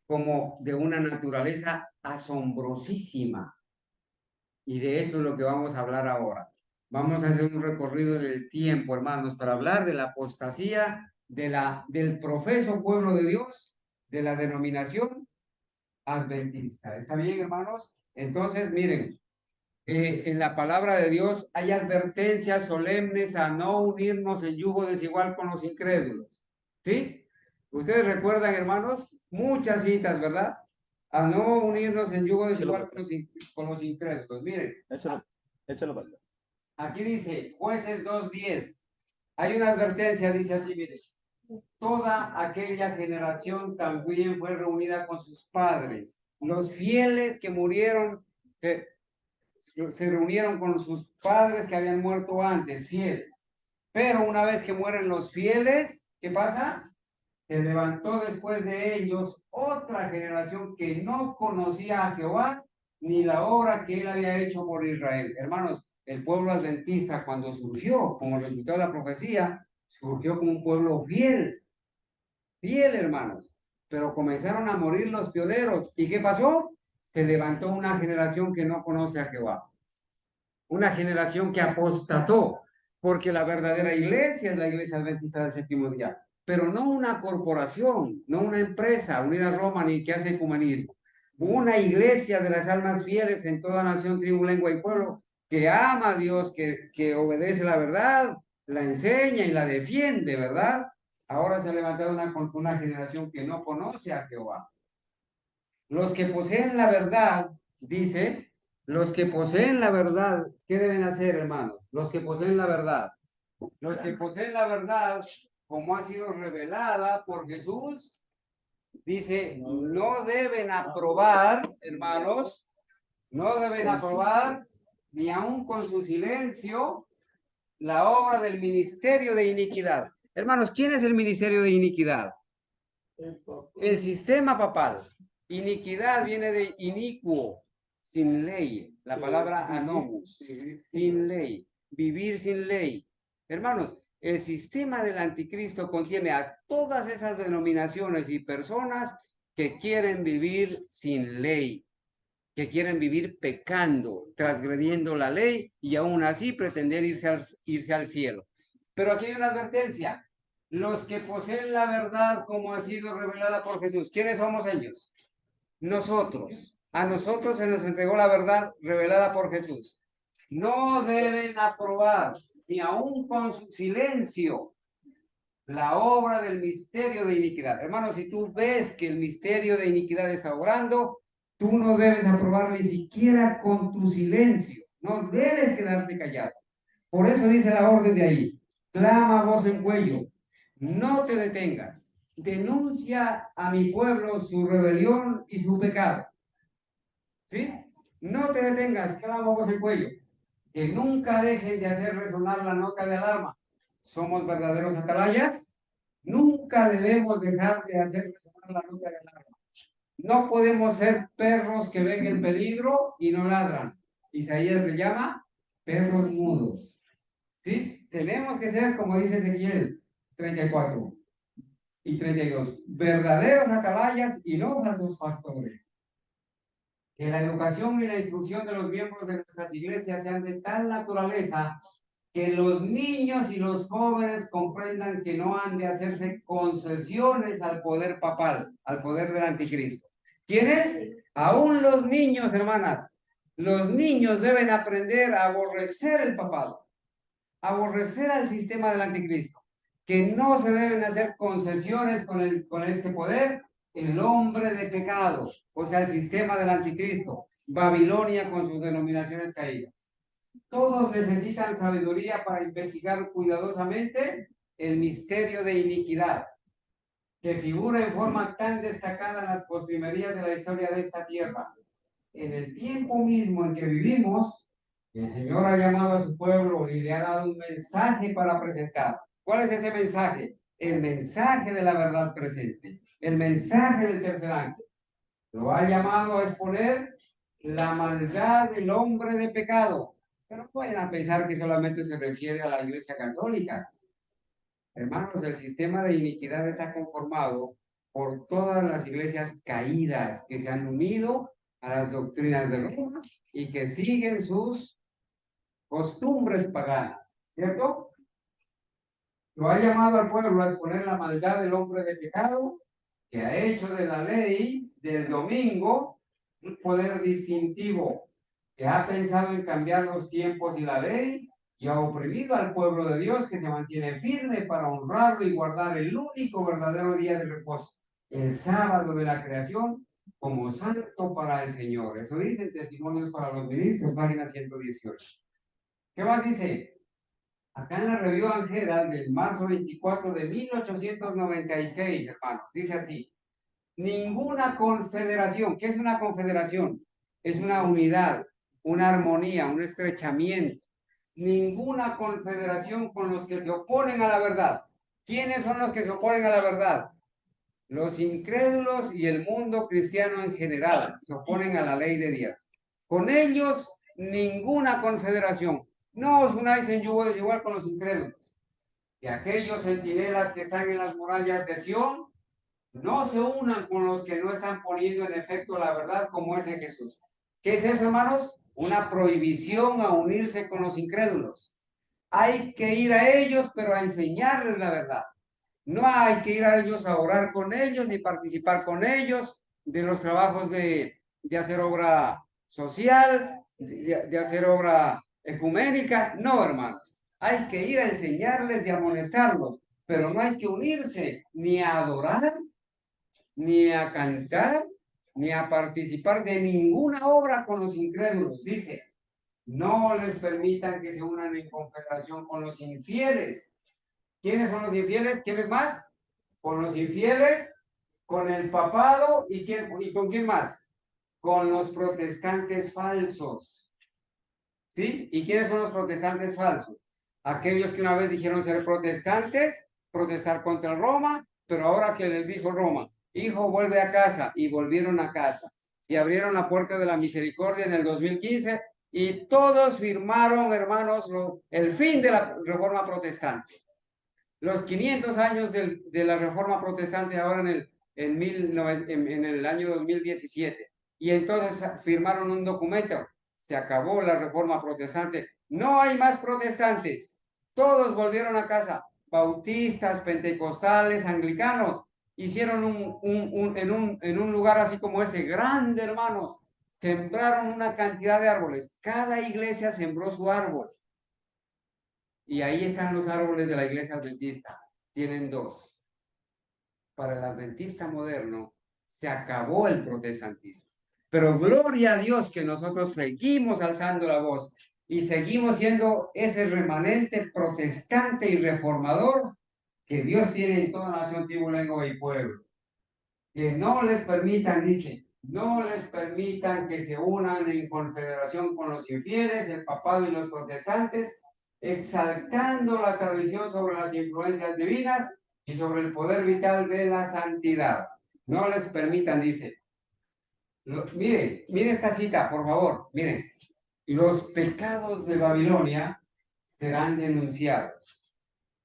como de una naturaleza asombrosísima. Y de eso es lo que vamos a hablar ahora. Vamos a hacer un recorrido del tiempo, hermanos, para hablar de la apostasía, del profeso pueblo de Dios, de la denominación adventista. ¿Está bien, hermanos? Entonces, miren, en la palabra de Dios hay advertencias solemnes a no unirnos en yugo desigual con los incrédulos. ¿Sí? Ustedes recuerdan, hermanos, muchas citas, ¿verdad? A no unirnos en yugo desigual con los incrédulos. Miren, Échalo para acá. aquí dice, Jueces 2:10. Hay una advertencia, dice así, miren. Toda aquella generación también fue reunida con sus padres. Los fieles que murieron se reunieron con sus padres que habían muerto antes, fieles. Pero una vez que mueren los fieles, ¿qué pasa? Se levantó después de ellos otra generación que no conocía a Jehová ni la obra que él había hecho por Israel. Hermanos, el pueblo adventista cuando surgió, como resultado de la profecía, surgió como un pueblo fiel, fiel, hermanos. Pero comenzaron a morir los pioneros. ¿Y qué pasó? Se levantó una generación que no conoce a Jehová. Una generación que apostató, porque la verdadera iglesia es la iglesia adventista del séptimo día, pero no una corporación, no una empresa unida a Roma ni que hace ecumenismo. Una iglesia de las almas fieles en toda nación, tribu, lengua y pueblo, que ama a Dios, que obedece la verdad, la enseña y la defiende, ¿verdad? Ahora se ha levantado una generación que no conoce a Jehová. Los que poseen la verdad, dice, los que poseen la verdad, ¿qué deben hacer, hermanos? Los que poseen la verdad. Los que poseen la verdad, como ha sido revelada por Jesús, dice, no deben aprobar, hermanos, no deben aprobar, ni aun con su silencio, la obra del ministerio de iniquidad. Hermanos, ¿quién es el ministerio de iniquidad? El sistema papal. Iniquidad viene de inicuo, sin ley. La palabra anomus, sin ley. Vivir sin ley. Hermanos, el sistema del anticristo contiene a todas esas denominaciones y personas que quieren vivir sin ley, que quieren vivir pecando, transgrediendo la ley y aún así pretender irse al cielo. Pero aquí hay una advertencia. Los que poseen la verdad como ha sido revelada por Jesús. ¿Quiénes somos ellos? Nosotros. A nosotros se nos entregó la verdad revelada por Jesús. No deben aprobar, ni aun con su silencio, la obra del misterio de iniquidad. Hermanos, si tú ves que el misterio de iniquidad está obrando, tú no debes aprobar ni siquiera con tu silencio. No debes quedarte callado. Por eso dice la orden de ahí. Clama a voz en cuello. No te detengas. Denuncia a mi pueblo su rebelión y su pecado. ¿Sí? No te detengas. Clama a voz en cuello. Que nunca dejen de hacer resonar la nota de alarma. ¿Somos verdaderos atalayas? Nunca debemos dejar de hacer resonar la nota de alarma. No podemos ser perros que ven el peligro y no ladran. Isaías le llama perros mudos. ¿Sí? Tenemos que ser, como dice Ezequiel 34 y 32, verdaderos atalayas y no falsos pastores. Que la educación y la instrucción de los miembros de nuestras iglesias sean de tal naturaleza que los niños y los jóvenes comprendan que no han de hacerse concesiones al poder papal, al poder del anticristo. ¿Quiénes? Aún los niños, hermanas. Los niños deben aprender a aborrecer el papado, aborrecer al sistema del anticristo, que no se deben hacer concesiones con este poder, el hombre de pecado, o sea, el sistema del anticristo, Babilonia con sus denominaciones caídas. Todos necesitan sabiduría para investigar cuidadosamente el misterio de iniquidad, que figura en forma tan destacada en las postrimerías de la historia de esta tierra. En el tiempo mismo en que vivimos, el Señor ha llamado a su pueblo y le ha dado un mensaje para presentar. ¿Cuál es ese mensaje? El mensaje de la verdad presente, el mensaje del tercer ángel. Lo ha llamado a exponer la maldad del hombre de pecado. Pero no vayan a pensar que solamente se refiere a la Iglesia Católica. Hermanos, el sistema de iniquidad está conformado por todas las iglesias caídas que se han unido a las doctrinas de Roma y que siguen sus costumbres paganas, ¿cierto? Lo ha llamado al pueblo a exponer la maldad del hombre de pecado, que ha hecho de la ley del domingo un poder distintivo, que ha pensado en cambiar los tiempos y la ley, y ha oprimido al pueblo de Dios que se mantiene firme para honrarlo y guardar el único verdadero día de reposo, el sábado de la creación, como santo para el Señor. Eso dice Testimonios para los Ministros, página 118. ¿Qué más dice? Acá en la Review and Herald del marzo 24 de 1896, hermanos, dice así: ninguna confederación. ¿Qué es una confederación? Es una unidad, una armonía, un estrechamiento. Ninguna confederación con los que se oponen a la verdad. ¿Quiénes son los que se oponen a la verdad? Los incrédulos y el mundo cristiano en general se oponen a la ley de Dios. Con ellos, ninguna confederación. No os unáis en yugo desigual con los incrédulos. Que aquellos centinelas que están en las murallas de Sión no se unan con los que no están poniendo en efecto la verdad como es en Jesús. ¿Qué es eso, hermanos? Una prohibición a unirse con los incrédulos. Hay que ir a ellos, pero a enseñarles la verdad. No hay que ir a ellos a orar con ellos, ni participar con ellos de los trabajos de hacer obra social, de hacer obra ecuménica. No, hermanos. Hay que ir a enseñarles y a amonestarlos, pero no hay que unirse ni a adorar, ni a cantar, ni a participar de ninguna obra con los incrédulos. Dice, no les permitan que se unan en confederación con los infieles. ¿Quiénes son los infieles? ¿Quiénes más? Con los infieles, con el papado y con quién más? Con los protestantes falsos. ¿Sí? ¿Y quiénes son los protestantes falsos? Aquellos que una vez dijeron ser protestantes, protestar contra Roma, pero ahora que les dijo Roma, hijo, vuelve a casa, y volvieron a casa. Y abrieron la puerta de la misericordia en el 2015 y todos firmaron, hermanos, el fin de la reforma protestante. Los 500 años de la reforma protestante ahora en el año 2017. Y entonces firmaron un documento. Se acabó la reforma protestante. No hay más protestantes. Todos volvieron a casa. Bautistas, pentecostales, anglicanos. Hicieron en un lugar así como ese, grande, hermanos. Sembraron una cantidad de árboles. Cada iglesia sembró su árbol. Y ahí están los árboles de la iglesia adventista. Tienen dos. Para el adventista moderno se acabó el protestantismo. Pero gloria a Dios que nosotros seguimos alzando la voz y seguimos siendo ese remanente protestante y reformador que Dios tiene en toda nación, tribu, lengua y pueblo. Que no les permitan, dice, no les permitan que se unan en confederación con los infieles, el papado y los protestantes, exaltando la tradición sobre las influencias divinas y sobre el poder vital de la santidad. No les permitan, dice. Mire esta cita, por favor, miren. Los pecados de Babilonia serán denunciados.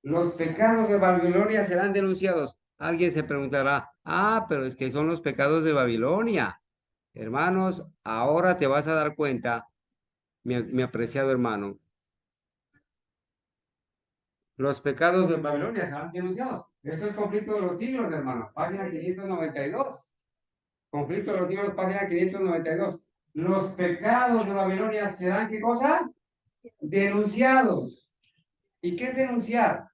Los pecados de Babilonia serán denunciados. Alguien se preguntará, pero es que son los pecados de Babilonia. Hermanos, ahora te vas a dar cuenta, mi apreciado hermano, los pecados de Babilonia serán denunciados. Esto es conflicto de los siglos, hermano. Página 592. Conflicto de los siglos, página 592. Los pecados de Babilonia serán, ¿qué cosa? Denunciados. ¿Y qué es denunciar?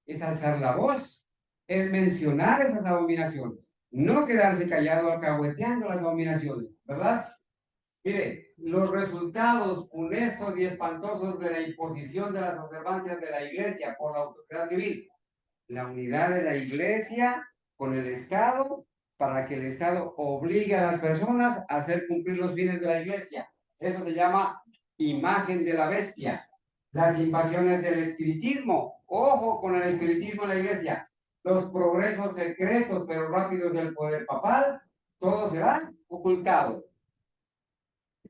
Es alzar la voz, es mencionar esas abominaciones, no quedarse callado alcahueteando las abominaciones, ¿verdad? Mire, los resultados funestos y espantosos de la imposición de las observancias de la Iglesia por la autoridad civil, la unidad de la Iglesia con el Estado, para que el Estado obligue a las personas a hacer cumplir los fines de la Iglesia. Eso se llama imagen de la bestia. Las invasiones del espiritismo, ojo con el espiritismo en la Iglesia, los progresos secretos pero rápidos del poder papal, todo será ocultado.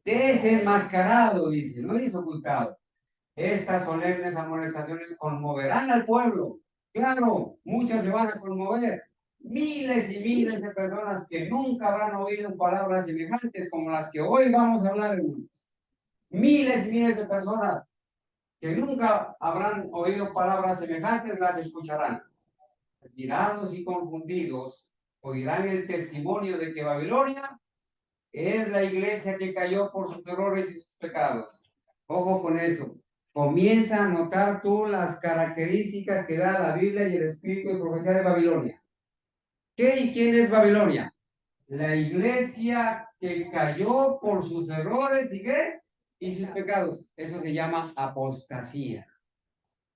Desenmascarado, dice, no dice ocultado. Estas solemnes amonestaciones conmoverán al pueblo. Claro, muchos se van a conmover. Miles y miles de personas que nunca habrán oído palabras semejantes como las que hoy vamos a hablar, hermanos. Miles y miles de personas que nunca habrán oído palabras semejantes las escucharán. Admirados y confundidos, oirán el testimonio de que Babilonia es la iglesia que cayó por sus errores y sus pecados. Ojo con eso. Comienza a notar tú las características que da la Biblia y el espíritu de profecía de Babilonia. ¿Qué y quién es Babilonia? La iglesia que cayó por sus errores y qué? Y sus pecados. Eso se llama apostasía.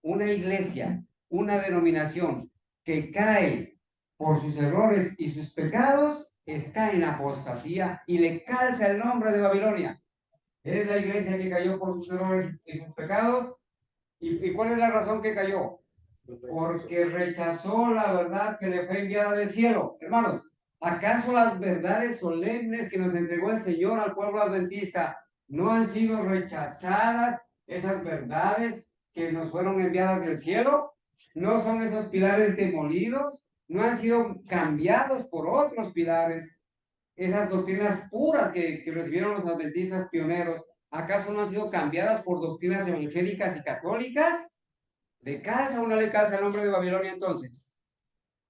Una iglesia, una denominación que cae por sus errores y sus pecados, está en apostasía y le calza el nombre de Babilonia. Es la iglesia que cayó por sus errores y sus pecados. ¿Y cuál es la razón que cayó? Porque rechazó la verdad que le fue enviada del cielo. Hermanos, ¿acaso las verdades solemnes que nos entregó el Señor al pueblo adventista no han sido rechazadas? Esas verdades que nos fueron enviadas del cielo, ¿no son esos pilares demolidos? ¿No han sido cambiados por otros pilares? Esas doctrinas puras que recibieron los adventistas pioneros, ¿acaso no han sido cambiadas por doctrinas evangélicas y católicas? Le calza o no le calza el nombre de Babilonia entonces.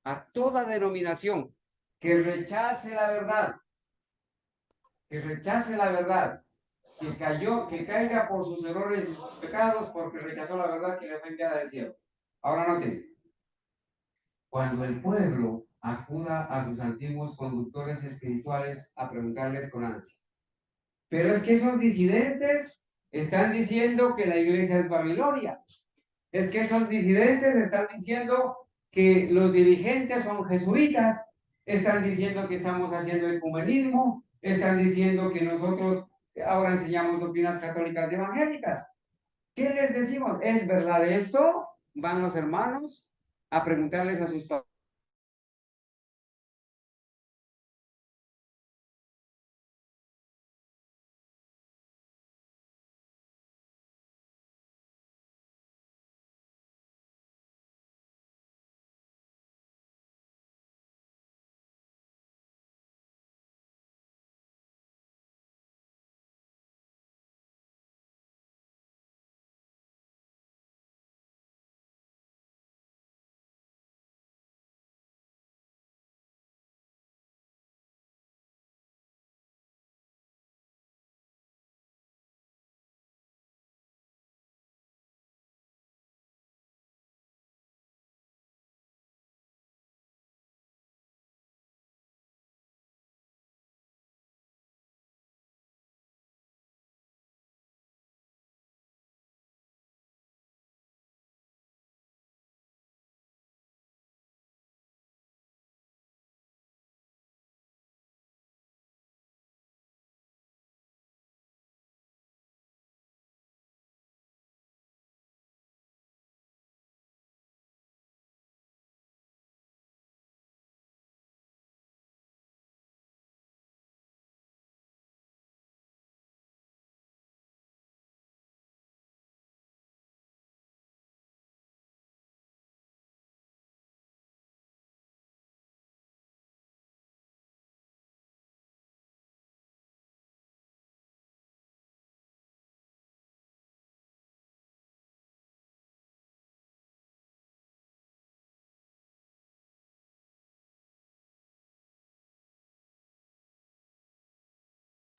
A toda denominación que rechace la verdad, que caiga por sus errores y sus pecados, porque rechazó la verdad que le fue enviada del cielo. Ahora noten, cuando el pueblo acuda a sus antiguos conductores espirituales a preguntarles con ansia. Pero es que esos disidentes están diciendo que la iglesia es Babilonia. Es que esos disidentes están diciendo que los dirigentes son jesuitas, están diciendo que estamos haciendo ecumenismo, están diciendo que nosotros ahora enseñamos doctrinas católicas y evangélicas. ¿Qué les decimos? ¿Es verdad esto? Van los hermanos a preguntarles a sus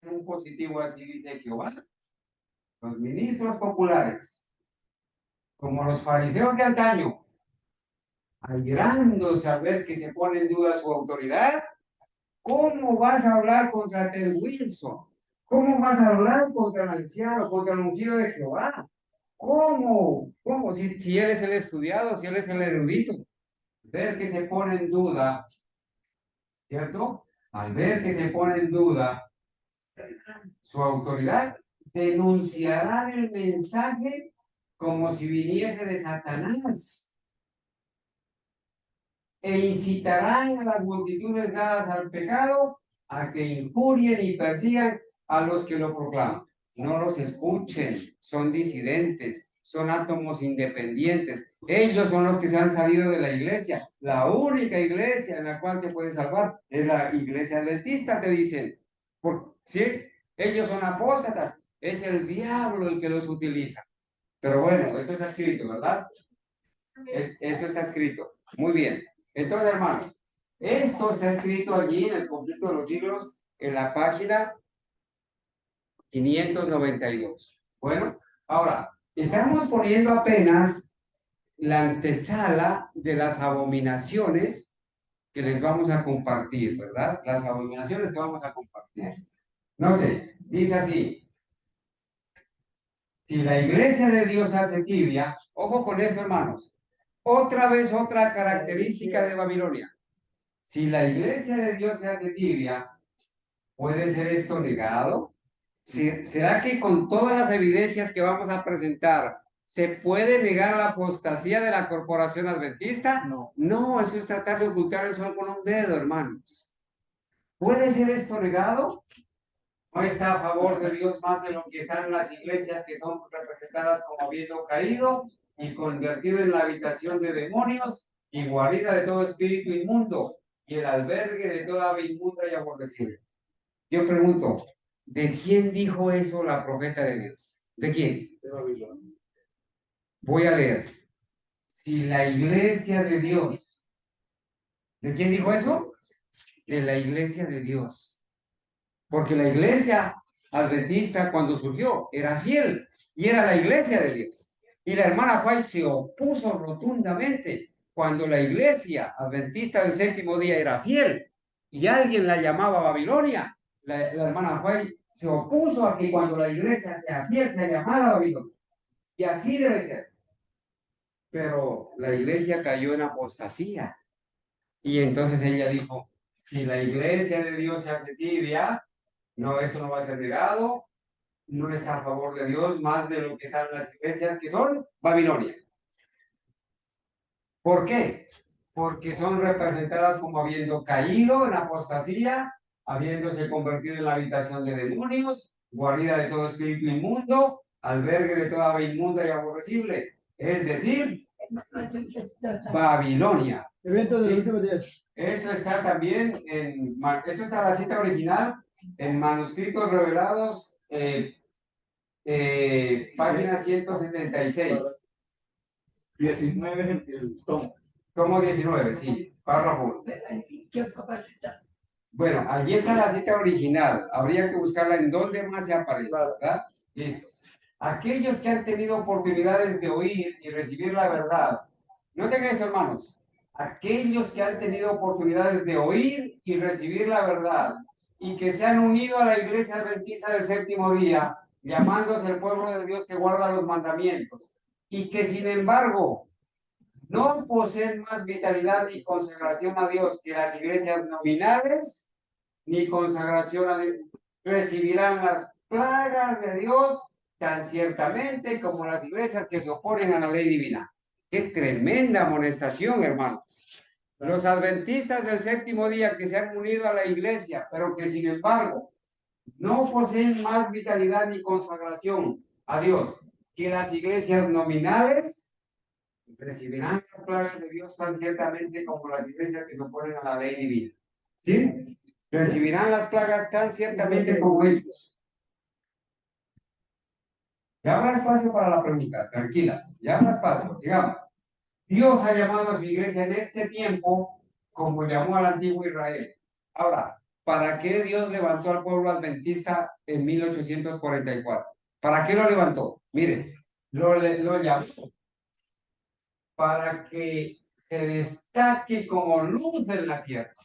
un positivo así dice Jehová. Los ministros populares, como los fariseos de antaño, airándose al ver que se pone en duda su autoridad, ¿cómo vas a hablar contra Ted Wilson? ¿Cómo vas a hablar contra el anciano, contra el ungido de Jehová? ¿Cómo? ¿Cómo? Si él es el estudiado, si él es el erudito. Ver que se pone en duda, ¿cierto? Al ver que se pone en duda su autoridad, denunciarán el mensaje como si viniese de Satanás e incitarán a las multitudes dadas al pecado a que injurien y persigan a los que lo proclaman. No los escuchen, son disidentes, son átomos independientes. Ellos son los que se han salido de la iglesia. La única iglesia en la cual te puedes salvar es la iglesia adventista, te dicen. ¿Sí? Ellos son apóstatas. Es el diablo el que los utiliza. Pero bueno, esto está escrito, ¿verdad? Eso está escrito. Muy bien. Entonces, hermanos, esto está escrito allí en el conflicto de los siglos, en la página 592. Bueno, ahora, estamos poniendo apenas la antesala de las abominaciones que les vamos a compartir, ¿verdad? Las abominaciones que vamos a compartir. Note, dice así: si la iglesia de Dios se hace tibia, ojo con eso, hermanos. Otra vez, otra característica de Babilonia. Si la iglesia de Dios se hace tibia, ¿puede ser esto negado? ¿Será que con todas las evidencias que vamos a presentar, se puede negar la apostasía de la corporación adventista? No, eso es tratar de ocultar el sol con un dedo, hermanos. ¿Puede ser esto negado? No está a favor de Dios más de lo que están las iglesias que son representadas como habiendo caído y convertido en la habitación de demonios y guarida de todo espíritu inmundo y el albergue de toda ave inmunda y aborrecida. Yo pregunto, ¿de quién dijo eso la profeta de Dios? ¿De quién? De Babilonia. Voy a leer. Si la iglesia de Dios, ¿de quién dijo eso? De la iglesia de Dios. Porque la iglesia adventista cuando surgió era fiel y era la iglesia de Dios. Y la hermana White se opuso rotundamente cuando la iglesia adventista del séptimo día era fiel y alguien la llamaba Babilonia. La hermana White se opuso a que cuando la iglesia sea fiel sea llamada Babilonia. Y así debe ser. Pero la iglesia cayó en apostasía. Y entonces ella dijo, si la iglesia de Dios se hace tibia, no, esto no va a ser negado, no está a favor de Dios más de lo que están las iglesias que son Babilonia. ¿Por qué? Porque son representadas como habiendo caído en apostasía, habiéndose convertido en la habitación de demonios, guarida de todo espíritu inmundo, albergue de toda ave inmunda y aborrecible. Es decir, Babilonia. Evento del Sí. último día. Esto está también esto está la cita original en Manuscritos Revelados, página 176. 19 es el tomo. Tomo 19, sí, párrafo. Bueno, allí está la cita original. Habría que buscarla en dónde más se aparece, ¿verdad? Listo. Aquellos que han tenido oportunidades de oír y recibir la verdad. Noten eso, hermanos. Aquellos que han tenido oportunidades de oír y recibir la verdad y que se han unido a la iglesia adventista del séptimo día, llamándose el pueblo de Dios que guarda los mandamientos, y que sin embargo no poseen más vitalidad ni consagración a Dios que las iglesias nominales, ni consagración a Dios, recibirán las plagas de Dios tan ciertamente como las iglesias que se oponen a la ley divina. ¡Qué tremenda amonestación, hermanos! Los adventistas del séptimo día que se han unido a la iglesia, pero que sin embargo no poseen más vitalidad ni consagración a Dios que las iglesias nominales, recibirán las plagas de Dios tan ciertamente como las iglesias que se oponen a la ley divina. ¿Sí? Recibirán las plagas tan ciertamente como ellos. Ya habrá espacio para la pregunta, tranquilas, ya habrá espacio, sigamos. Dios ha llamado a su iglesia en este tiempo como llamó al antiguo Israel. Ahora, ¿Para qué Dios levantó al pueblo adventista en 1844? ¿Para qué lo levantó? Mire, lo llamó para que se destaque como luz en la tierra.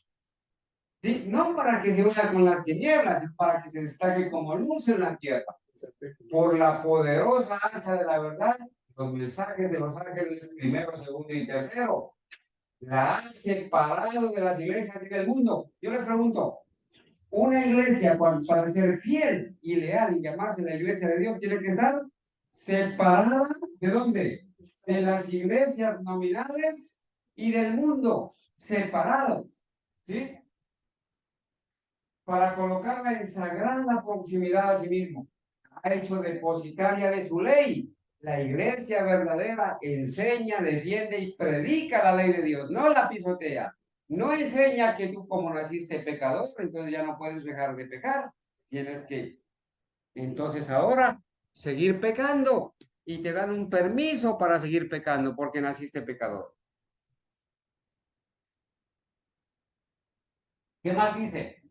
¿Sí? No para que se una con las tinieblas, sino para que se destaque como luz en la tierra. Por la poderosa ancha de la verdad, los mensajes de los ángeles primero, segundo y tercero, la han separado de las iglesias y del mundo. Yo les pregunto, una iglesia para ser fiel y leal y llamarse la iglesia de Dios tiene que estar separada ¿de dónde? De las iglesias nominales y del mundo, separado, ¿sí? Para colocarla en sagrada proximidad a sí mismo. Ha hecho depositaria de su ley. La iglesia verdadera enseña, defiende y predica la ley de Dios, no la pisotea. No enseña que tú como naciste pecador, entonces ya no puedes dejar de pecar. Tienes que, entonces ahora, seguir pecando. Y te dan un permiso para seguir pecando porque naciste pecador. ¿Qué más dice?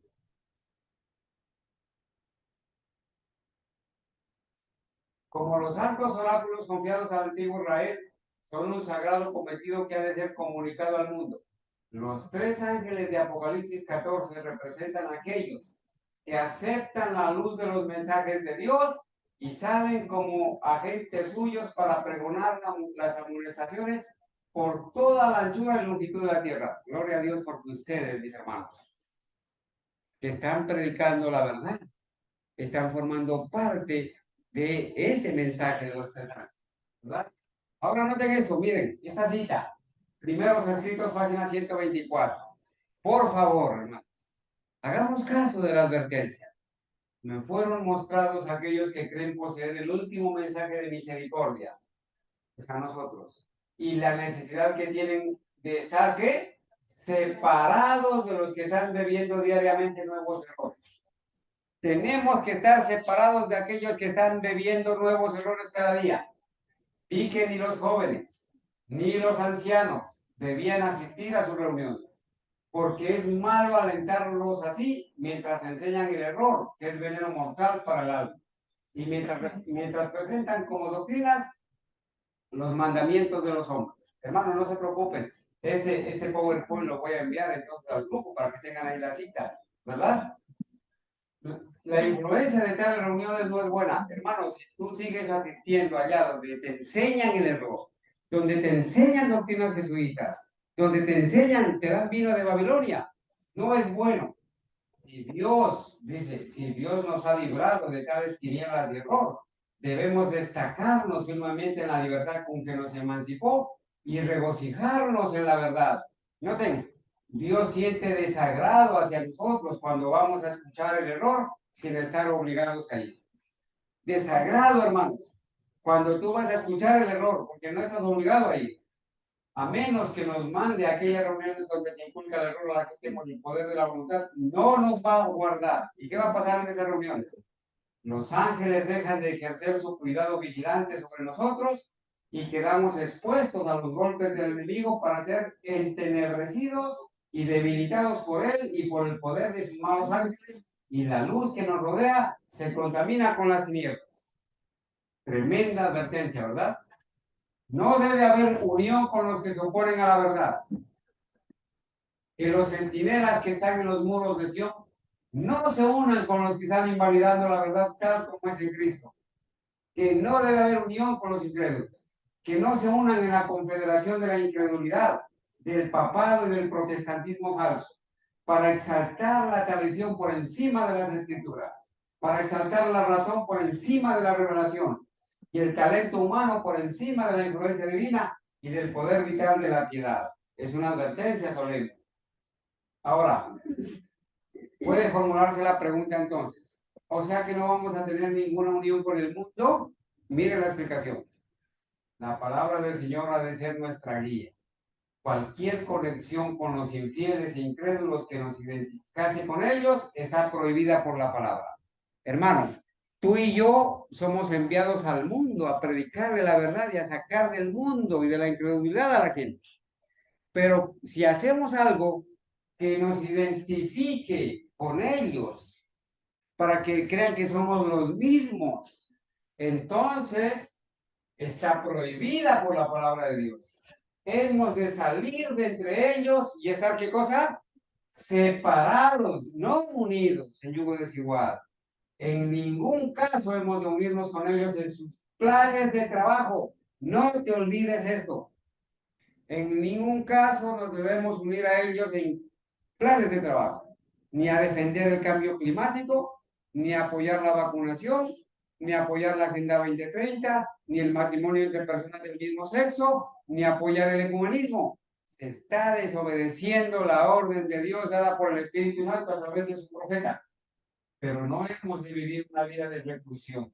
Como los santos oráculos confiados al antiguo Israel son un sagrado cometido que ha de ser comunicado al mundo. Los tres ángeles de Apocalipsis 14 representan a aquellos que aceptan la luz de los mensajes de Dios y salen como agentes suyos para pregonar las amonestaciones por toda la anchura y longitud de la tierra. Gloria a Dios por ustedes, mis hermanos, que están predicando la verdad, están formando parte de este mensaje de los tres ángeles, ¿verdad? Ahora noten eso, miren, esta cita, Primeros Escritos, página 124. Por favor, hermanos, hagamos caso de la advertencia. Me fueron mostrados aquellos que creen poseer el último mensaje de misericordia, es a nosotros, y la necesidad que tienen de estar, ¿qué? Separados de los que están bebiendo diariamente nuevos errores. Tenemos que estar separados de aquellos que están bebiendo nuevos errores cada día. Y que ni los jóvenes, ni los ancianos debían asistir a sus reuniones, porque es malo alentarlos así mientras enseñan el error, que es veneno mortal para el alma. Y mientras presentan como doctrinas los mandamientos de los hombres. Hermanos, no se preocupen. Este PowerPoint lo voy a enviar entonces al grupo para que tengan ahí las citas, ¿verdad? La influencia de tales reuniones no es buena. Hermanos, si tú sigues asistiendo allá donde te enseñan el error, donde te enseñan doctrinas jesuitas, donde te enseñan, te dan vino de Babilonia, no es bueno. Si Dios, dice, si Dios nos ha librado de tales tinieblas y error, debemos destacarnos firmemente en la libertad con que nos emancipó y regocijarnos en la verdad. Noten, Dios siente desagrado hacia nosotros cuando vamos a escuchar el error sin estar obligados a ir. Desagrado, hermanos, cuando tú vas a escuchar el error porque no estás obligado a ir. A menos que nos mande a aquellas reuniones donde se inculca el error a la gente por el poder de la voluntad, no nos va a guardar. ¿Y qué va a pasar en esas reuniones? Los ángeles dejan de ejercer su cuidado vigilante sobre nosotros y quedamos expuestos a los golpes del enemigo para ser entenebrecidos y debilitados por él y por el poder de sus malos ángeles, y la luz que nos rodea se contamina con las tinieblas. Tremenda advertencia, ¿verdad? No debe haber unión con los que se oponen a la verdad. Que los centinelas que están en los muros de Sion no se unan con los que están invalidando la verdad tal como es en Cristo. Que no debe haber unión con los incrédulos. Que no se unan en la confederación de la incredulidad, del papado y del protestantismo falso, para exaltar la tradición por encima de las escrituras, para exaltar la razón por encima de la revelación y el talento humano por encima de la influencia divina y del poder vital de la piedad. Es una advertencia solemne. Ahora, puede formularse la pregunta entonces, o sea que no vamos a tener ninguna unión con el mundo. Mire la explicación. La palabra del Señor ha de ser nuestra guía. Cualquier conexión con los infieles e incrédulos que nos identificase con ellos está prohibida por la palabra. Hermanos, tú y yo somos enviados al mundo a predicarle la verdad y a sacar del mundo y de la incredulidad a la gente. Pero si hacemos algo que nos identifique con ellos, para que crean que somos los mismos. Entonces, está prohibida por la palabra de Dios. Hemos de salir de entre ellos y estar, ¿qué cosa? Separados, no unidos en yugo desigual. En ningún caso hemos de unirnos con ellos en sus planes de trabajo. No te olvides esto. En ningún caso nos debemos unir a ellos en planes de trabajo, ni a defender el cambio climático, ni a apoyar la vacunación, ni a apoyar la Agenda 2030, ni el matrimonio entre personas del mismo sexo, ni apoyar el ecumenismo. Se está desobedeciendo la orden de Dios dada por el Espíritu Santo a través de su profeta. Pero no hemos de vivir una vida de reclusión.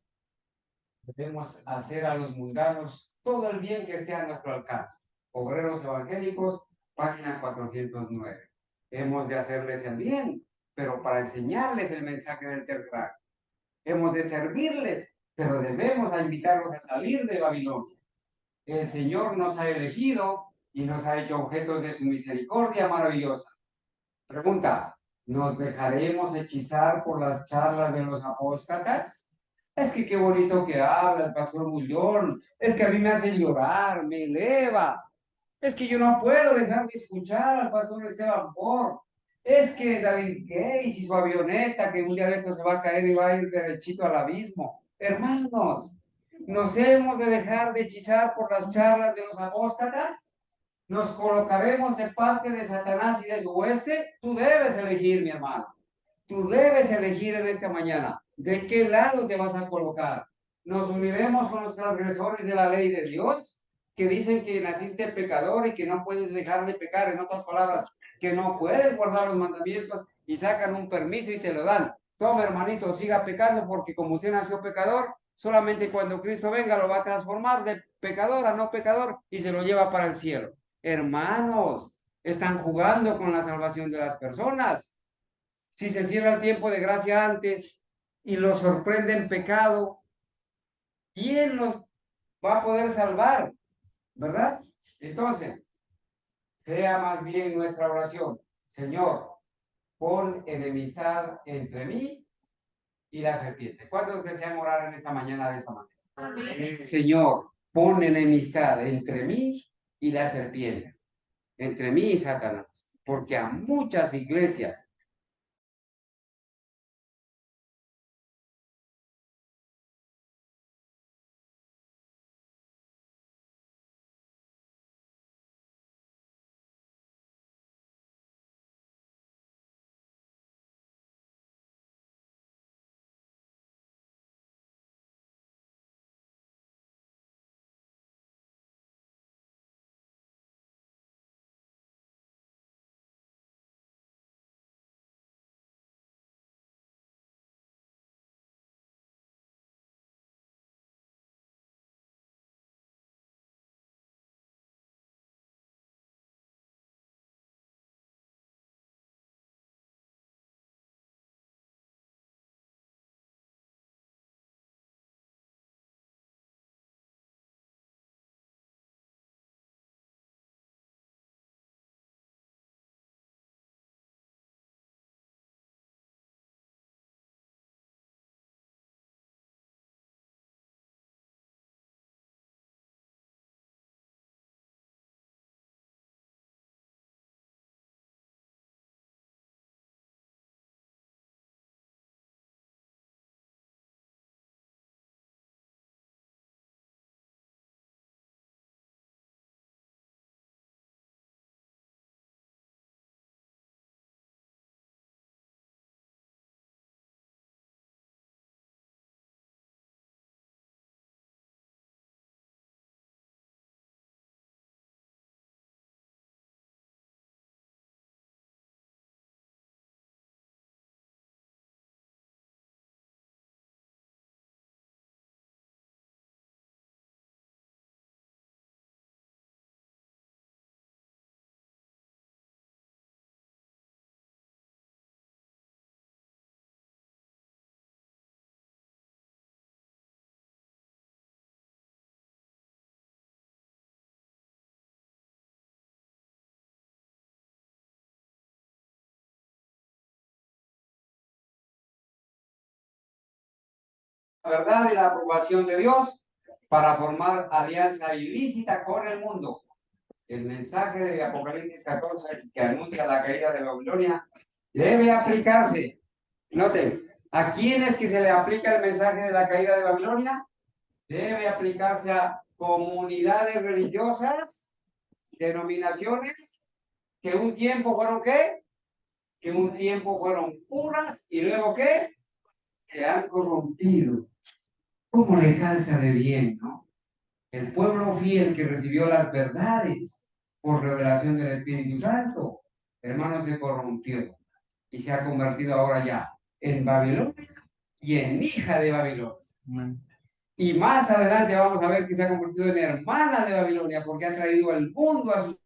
Debemos hacer a los mundanos todo el bien que esté a nuestro alcance. Obreros Evangélicos, página 409. Hemos de hacerles el bien, pero para enseñarles el mensaje del tercer acto. Hemos de servirles, pero debemos invitarlos a salir de Babilonia. El Señor nos ha elegido y nos ha hecho objetos de su misericordia maravillosa. Pregunta, ¿nos dejaremos hechizar por las charlas de los apóstatas? Es que qué bonito que habla el pastor Bullón. Es que a mí me hace llorar, me eleva. Es que yo no puedo dejar de escuchar al pastor Esteban Por. Es que David Gates y su avioneta, que un día de esto se va a caer y va a ir derechito al abismo. Hermanos, ¿nos hemos de dejar de hechizar por las charlas de los apóstatas? ¿Nos colocaremos de parte de Satanás y de su hueste? Tú debes elegir, mi hermano. Tú debes elegir en esta mañana de qué lado te vas a colocar. ¿Nos uniremos con los transgresores de la ley de Dios, que dicen que naciste pecador y que no puedes dejar de pecar? En otras palabras, que no puedes guardar los mandamientos y sacan un permiso y te lo dan. Toma, hermanito, siga pecando porque como usted nació pecador, solamente cuando Cristo venga lo va a transformar de pecador a no pecador y se lo lleva para el cielo. Hermanos, están jugando con la salvación de las personas. Si se cierra el tiempo de gracia antes y los sorprende en pecado, ¿quién los va a poder salvar? ¿Verdad? Entonces, sea más bien nuestra oración: Señor, pon enemistad entre mí y la serpiente. ¿Cuántos desean orar en esta mañana de esa manera? Amén. Señor, pon enemistad entre mí y la serpiente, entre mí y Satanás, porque a muchas iglesias verdad y la aprobación de Dios para formar alianza ilícita con el mundo. El mensaje de Apocalipsis 14 que anuncia la caída de Babilonia debe aplicarse. Noten, ¿a quién es que se le aplica el mensaje de la caída de Babilonia? Debe aplicarse a comunidades religiosas, denominaciones, que un tiempo fueron ¿qué? Que un tiempo fueron puras y luego ¿qué? Se han corrompido. ¿Cómo le calza de bien, no? El pueblo fiel que recibió las verdades por revelación del Espíritu Santo, hermano, se corrompió y se ha convertido ahora ya en Babilonia y en hija de Babilonia. Y más adelante vamos a ver que se ha convertido en hermana de Babilonia porque ha traído al mundo a su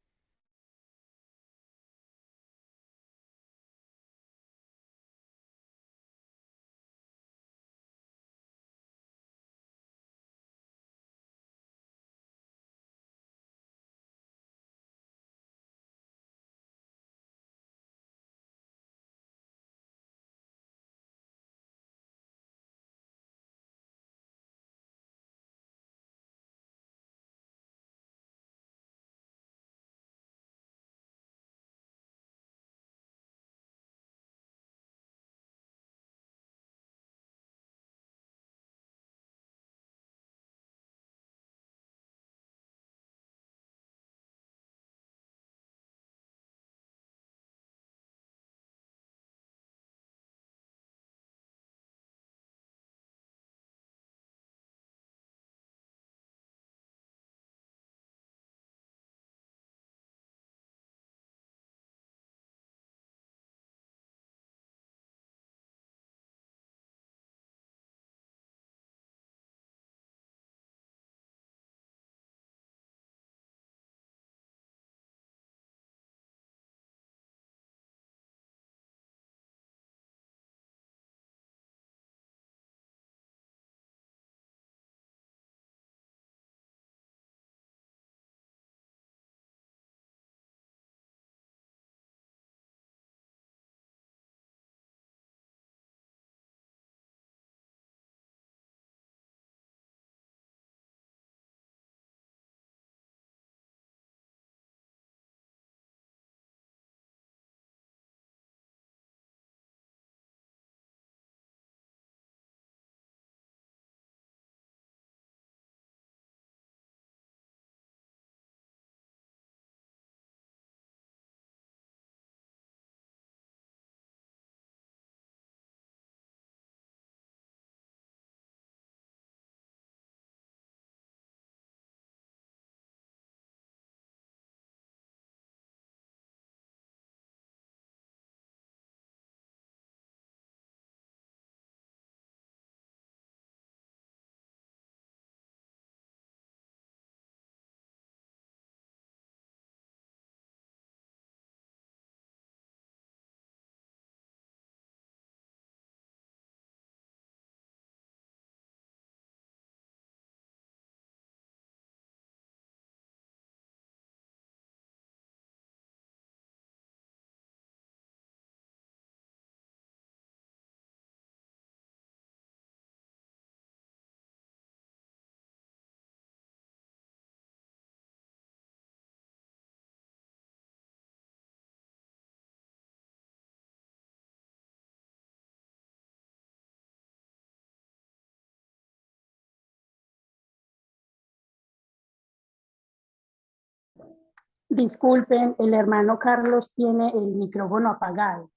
Disculpen, el hermano Carlos tiene el micrófono apagado.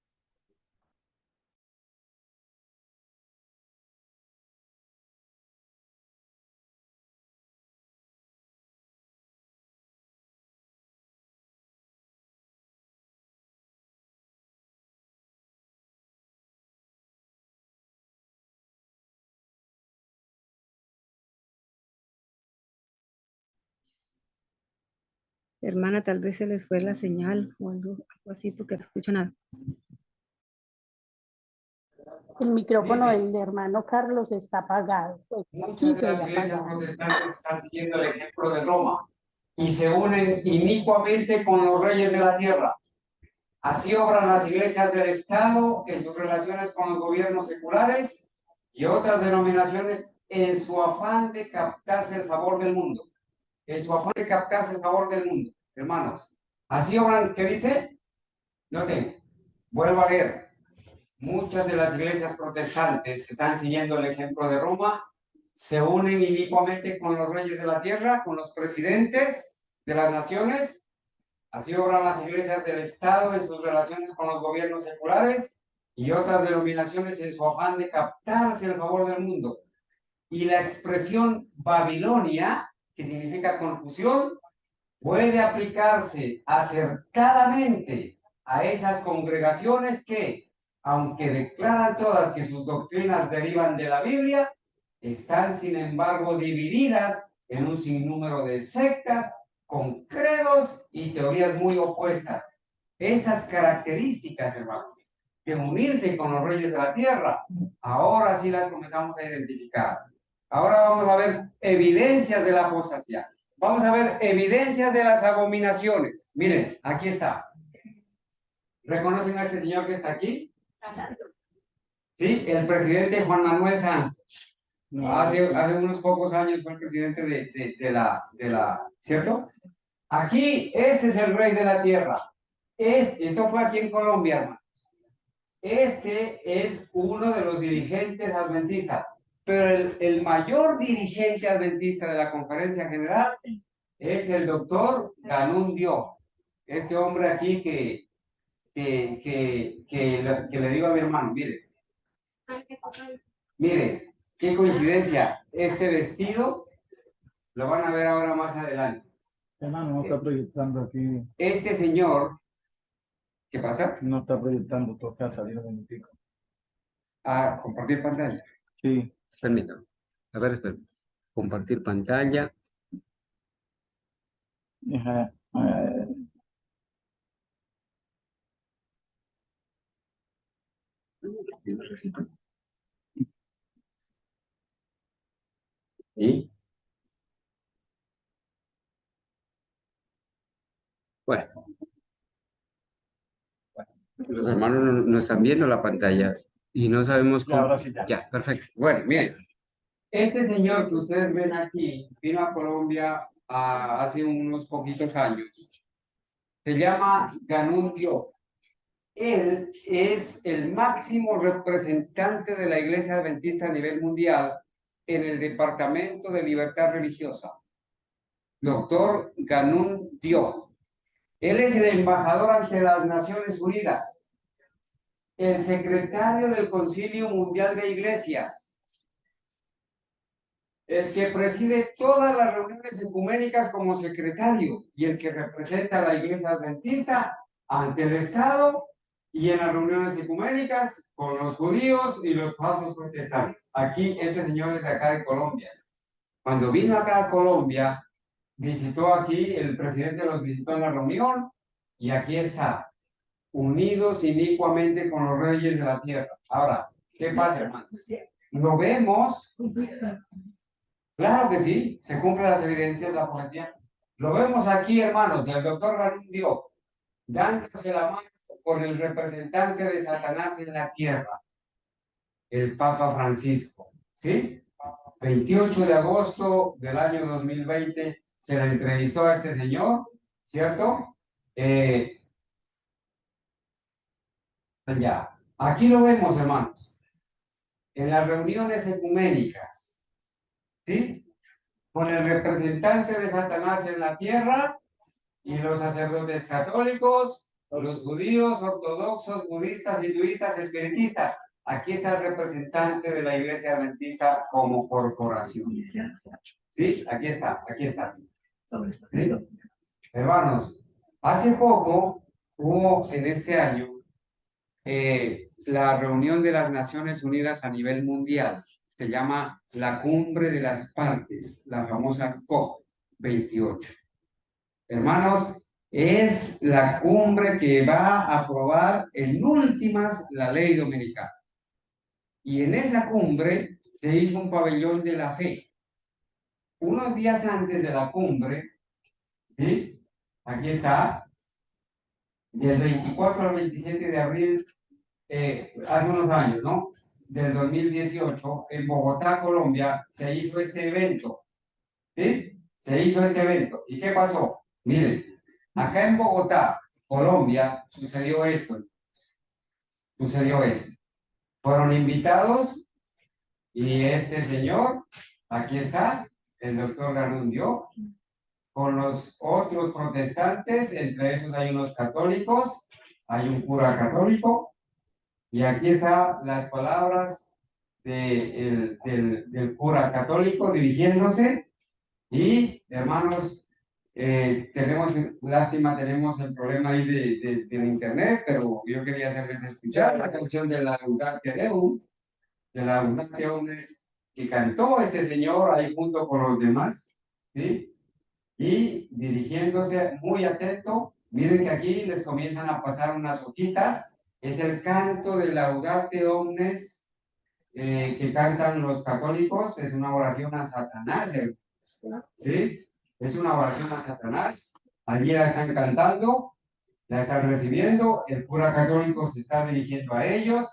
Hermana, tal vez se les fue la señal o algo así porque no escucho nada. El micrófono Dice, del hermano Carlos está apagado. Pues, aquí muchas de se las ve iglesias apagado. protestantes están siguiendo el ejemplo de Roma y se unen inicuamente con los reyes de la tierra. Así obran las iglesias del Estado en sus relaciones con los gobiernos seculares y otras denominaciones en su afán de captarse el favor del mundo. En su afán de captarse el favor del mundo. Hermanos, así obran, ¿qué dice? Noten, vuelvo a leer. Muchas de las iglesias protestantes que están siguiendo el ejemplo de Roma se unen inicuamente con los reyes de la tierra, con los presidentes de las naciones. Así obran las iglesias del Estado en sus relaciones con los gobiernos seculares y otras denominaciones en su afán de captarse el favor del mundo. Y la expresión Babilonia, que significa confusión, puede aplicarse acertadamente a esas congregaciones que, aunque declaran todas que sus doctrinas derivan de la Biblia, están sin embargo divididas en un sinnúmero de sectas con credos y teorías muy opuestas. Esas características, hermano, que unirse con los reyes de la tierra, ahora sí las comenzamos a identificar. Ahora vamos a ver evidencias de la apostasía. Vamos a ver evidencias de las abominaciones. Miren, aquí está. ¿Reconocen a este señor que está aquí? Sí, el presidente Juan Manuel Santos. Hace unos pocos años fue el presidente de la, ¿cierto? Aquí, este es el rey de la tierra. Esto fue aquí en Colombia, hermanos. Este es uno de los dirigentes adventistas, pero el mayor dirigente adventista de la conferencia general es el doctor Ganún Dio. Este hombre aquí que le digo a mi hermano, mire, qué coincidencia, este vestido lo van a ver ahora más adelante. Hermano, no está proyectando aquí. Este señor, ¿qué pasa? No está proyectando, toca salir un momentico. A compartir pantalla. Sí. Permítame. A ver, espera. Compartir pantalla. Ajá. ¿Y? Bueno. Los hermanos no están viendo la pantalla y no sabemos cómo. Ahora sí, ya. Ya, perfecto. Bueno, miren. Este señor que ustedes ven aquí vino a Colombia hace unos poquitos años. Se llama Ganún Dio. Él es el máximo representante de la Iglesia Adventista a nivel mundial en el Departamento de Libertad Religiosa. Doctor Ganún Dio. Él es el embajador ante las Naciones Unidas, el secretario del Concilio Mundial de Iglesias, el que preside todas las reuniones ecuménicas como secretario y el que representa a la Iglesia Adventista ante el Estado y en las reuniones ecuménicas con los judíos y los falsos protestantes. Aquí, este señor es de acá de Colombia. Cuando vino acá a Colombia, visitó aquí, el presidente los visitó en la reunión y aquí está, unidos inicuamente con los reyes de la tierra. Ahora, ¿qué pasa, hermanos? Lo vemos. Claro que sí, se cumplen las evidencias de la profecía. Lo vemos aquí, hermanos, el doctor Ganún Dio, dándose la mano con el representante de Satanás en la tierra, el Papa Francisco, ¿sí? 28 de agosto del año 2020 se le entrevistó a este señor, ¿cierto? Ya, aquí lo vemos, hermanos, en las reuniones ecuménicas, ¿sí? Con el representante de Satanás en la tierra y los sacerdotes católicos, los judíos, ortodoxos, budistas, hinduistas, espiritistas. Aquí está el representante de la Iglesia Adventista como corporación. Sí, aquí está, aquí está. ¿Sí? Hermanos, hace poco hubo en este año la reunión de las Naciones Unidas a nivel mundial. Se llama la Cumbre de las Partes, la famosa COP28. Hermanos, es la cumbre que va a aprobar en últimas la ley dominicana. Y en esa cumbre se hizo un pabellón de la fe. Unos días antes de la cumbre, ¿sí? Aquí está, del 24 al 27 de abril, hace unos años, ¿no? del 2018, en Bogotá, Colombia, se hizo este evento. ¿Sí? Se hizo este evento. ¿Y qué pasó? Miren, acá en Bogotá, Colombia, sucedió esto. Sucedió esto. Fueron invitados y este señor, aquí está, el doctor Garundio, con los otros protestantes, entre esos hay unos católicos, hay un cura católico, y aquí están las palabras del cura católico dirigiéndose, y hermanos, tenemos, lástima, tenemos el problema ahí del internet, pero yo quería hacerles escuchar la canción de la Laudate Deum, que cantó este señor ahí junto con los demás, ¿sí? Y dirigiéndose muy atento, miren que aquí les comienzan a pasar unas hojitas, es el canto de Laudate Omnes que cantan los católicos, es una oración a Satanás, ¿sí? Es una oración a Satanás, allí la están cantando, la están recibiendo, el cura católico se está dirigiendo a ellos,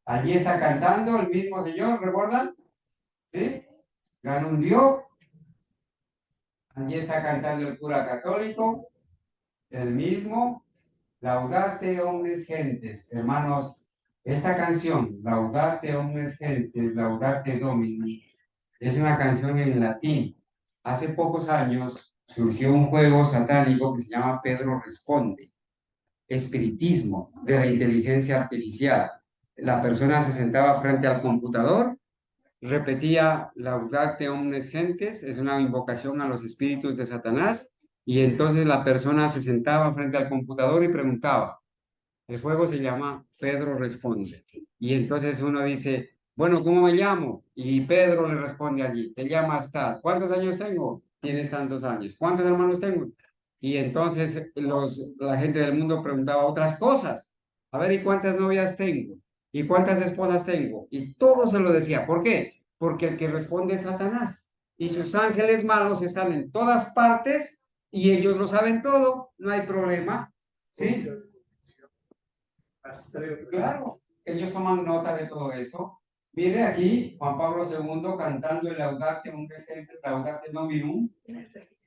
allí está cantando el mismo señor, ¿recuerdan? ¿Sí? Ganundio. Allí está cantando el cura católico, el mismo, Laudate omnes gentes. Hermanos, esta canción, Laudate omnes gentes, Laudate Domini, es una canción en latín. Hace pocos años surgió un juego satánico que se llama Pedro Responde, espiritismo de la inteligencia artificial. La persona se sentaba frente al computador, repetía Laudate omnes gentes, es una invocación a los espíritus de Satanás, y entonces la persona se sentaba frente al computador y preguntaba. El juego se llama Pedro Responde. Y entonces uno dice, bueno, ¿cómo me llamo? Y Pedro le responde allí, te llamas tal. ¿Cuántos años tengo? Tienes tantos años. ¿Cuántos hermanos tengo? Y entonces la gente del mundo preguntaba otras cosas. A ver, ¿y cuántas novias tengo? ¿Y cuántas esposas tengo? Y todo se lo decía. ¿Por qué? Porque el que responde es Satanás. Y sus ángeles malos están en todas partes y ellos lo saben todo. No hay problema. ¿Sí? Claro, ellos toman nota de todo esto. Mire aquí Juan Pablo II cantando el Laudate omnes gentes, Laudate Dominum.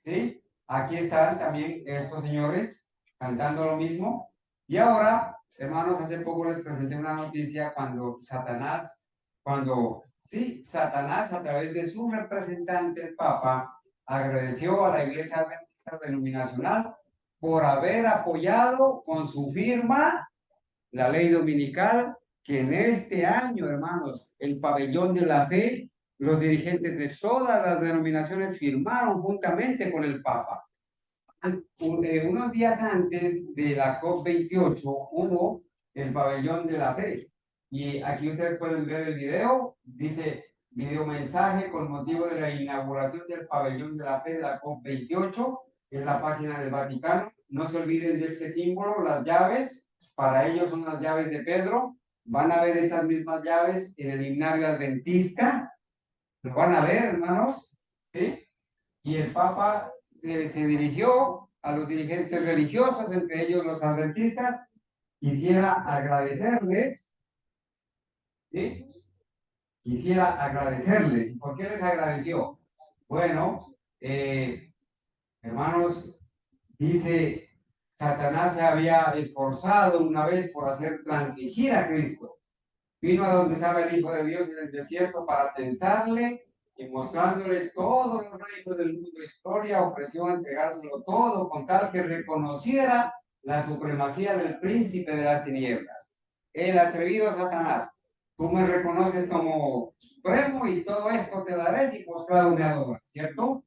¿Sí? Aquí están también estos señores cantando lo mismo. Y ahora, hermanos, hace poco les presenté una noticia Satanás a través de su representante, el Papa, agradeció a la Iglesia Adventista Denominacional por haber apoyado con su firma la ley dominical, que en este año, hermanos, el pabellón de la fe, los dirigentes de todas las denominaciones firmaron juntamente con el Papa. Unos días antes de la COP28 hubo el pabellón de la fe. Y aquí ustedes pueden ver el video, dice video mensaje con motivo de la inauguración del pabellón de la fe de la COP28, en la página del Vaticano. No se olviden de este símbolo, las llaves, para ellos son las llaves de Pedro. Van a ver estas mismas llaves en el himnario adventista. Lo van a ver, hermanos, ¿sí? Y el Papa se dirigió a los dirigentes religiosos, entre ellos los adventistas. Quisiera agradecerles, ¿sí? Quisiera agradecerles. ¿Y por qué les agradeció? Bueno, hermanos, dice, Satanás se había esforzado una vez por hacer transigir a Cristo. Vino a donde estaba el Hijo de Dios en el desierto para tentarle y mostrándole todos los reinos del mundo de historia, ofreció entregárselo todo con tal que reconociera la supremacía del príncipe de las tinieblas. El atrevido Satanás, tú me reconoces como supremo y todo esto te daré si postrado me adoras, ¿cierto?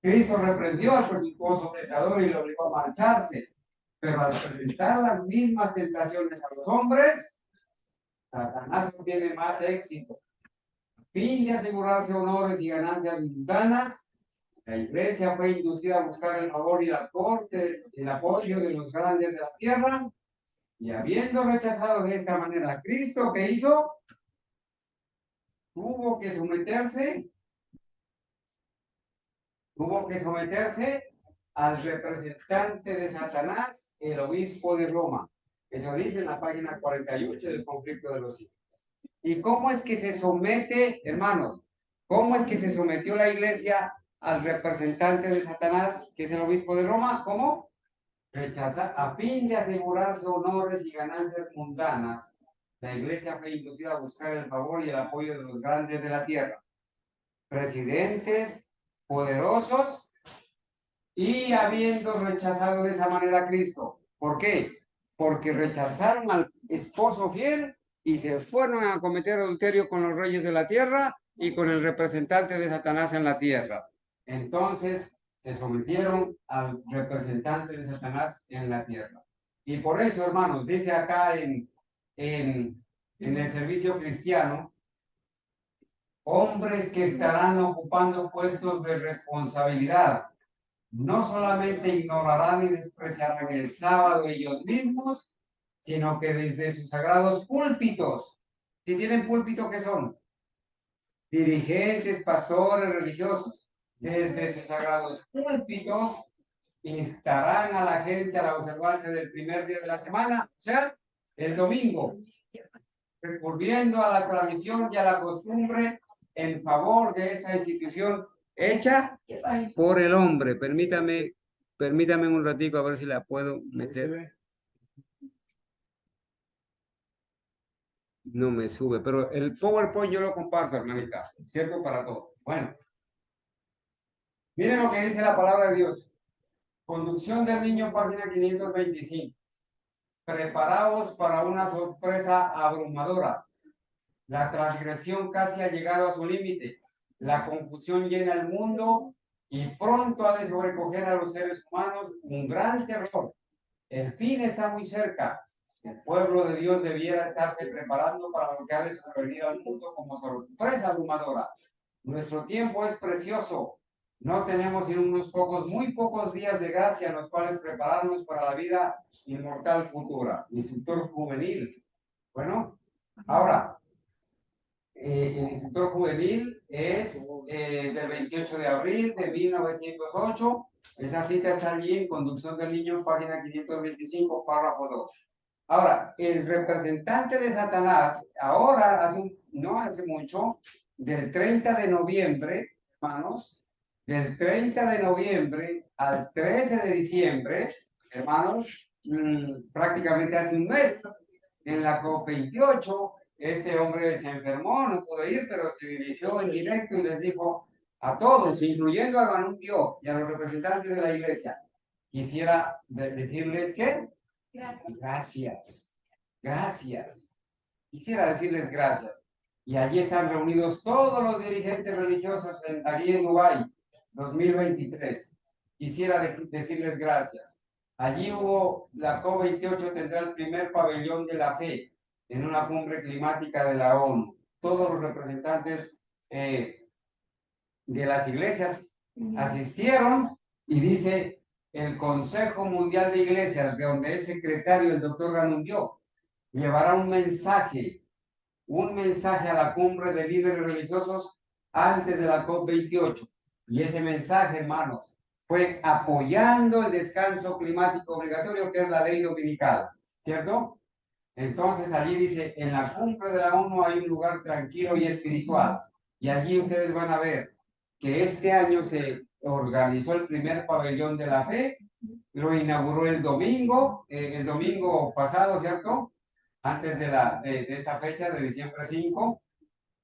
Cristo reprendió al presuntuoso tentador y lo obligó a marcharse, pero al presentar las mismas tentaciones a los hombres, Satanás obtiene más éxito. A fin de asegurarse honores y ganancias mundanas, la iglesia fue inducida a buscar el favor y la corte, el apoyo de los grandes de la tierra, y habiendo rechazado de esta manera a Cristo, ¿qué hizo? Tuvo que someterse al representante de Satanás, el obispo de Roma. Eso dice en la página 48 del Conflicto de los Siglos. ¿Y cómo es que se somete, hermanos? ¿Cómo es que se sometió la iglesia al representante de Satanás, que es el obispo de Roma? ¿Cómo? Rechazar, a fin de asegurarse honores y ganancias mundanas, la iglesia fue inducida a buscar el favor y el apoyo de los grandes de la tierra, presidentes poderosos, y habiendo rechazado de esa manera a Cristo. ¿Por qué? Porque rechazaron al esposo fiel y se fueron a cometer adulterio con los reyes de la tierra y con el representante de Satanás en la tierra. Entonces se sometieron al representante de Satanás en la tierra. Y por eso, hermanos, dice acá en el servicio cristiano, hombres que estarán ocupando puestos de responsabilidad, no solamente ignorarán y despreciarán el sábado ellos mismos, sino que desde sus sagrados púlpitos, si tienen púlpito, ¿qué son? Dirigentes, pastores, religiosos, desde sus sagrados púlpitos, instarán a la gente a la observancia del primer día de la semana, o sea, el domingo, recurriendo a la tradición y a la costumbre en favor de esa institución hecha por el hombre. Permítame un ratico a ver si la puedo meter. No me sube, pero el PowerPoint yo lo comparto, hermanita, ¿cierto? Para todos. Bueno, miren lo que dice la palabra de Dios. Conducción del niño, página 525. Preparaos para una sorpresa abrumadora. La transgresión casi ha llegado a su límite. La confusión llena el mundo y pronto ha de sobrecoger a los seres humanos un gran terror. El fin está muy cerca. El pueblo de Dios debiera estarse preparando para lo que ha de sobrevenir al mundo como sorpresa abrumadora. Nuestro tiempo es precioso. No tenemos sino unos pocos, muy pocos días de gracia en los cuales prepararnos para la vida inmortal futura. Instructor juvenil. Bueno, ahora, el instructor juvenil es del 28 de abril de 1908. Esa cita está allí en Conducción del Niño, página 525, párrafo 2. Ahora, el representante de Satanás, ahora, no hace mucho, del 30 de noviembre, hermanos, del 30 de noviembre al 13 de diciembre, hermanos, prácticamente hace un mes, en la COP28, este hombre se enfermó, no pudo ir, pero se dirigió en directo y les dijo a todos, incluyendo a Manundio y a los representantes de la iglesia, quisiera decirles que gracias, gracias. Quisiera decirles gracias. Y allí están reunidos todos los dirigentes religiosos allí en Dubái, 2023. Quisiera decirles gracias. Allí hubo, la COP28 tendrá el primer pabellón de la fe en una cumbre climática de la ONU. Todos los representantes de las iglesias asistieron y dice el Consejo Mundial de Iglesias, de donde es secretario el doctor Ganundio, llevará un mensaje a la cumbre de líderes religiosos antes de la COP28. Y ese mensaje, hermanos, fue apoyando el descanso climático obligatorio, que es la ley dominical, ¿cierto? Entonces allí dice, en la cumbre de la ONU hay un lugar tranquilo y espiritual. Y allí ustedes van a ver que este año se organizó el primer pabellón de la fe, lo inauguró el domingo pasado, ¿cierto? Antes de esta fecha de diciembre 5,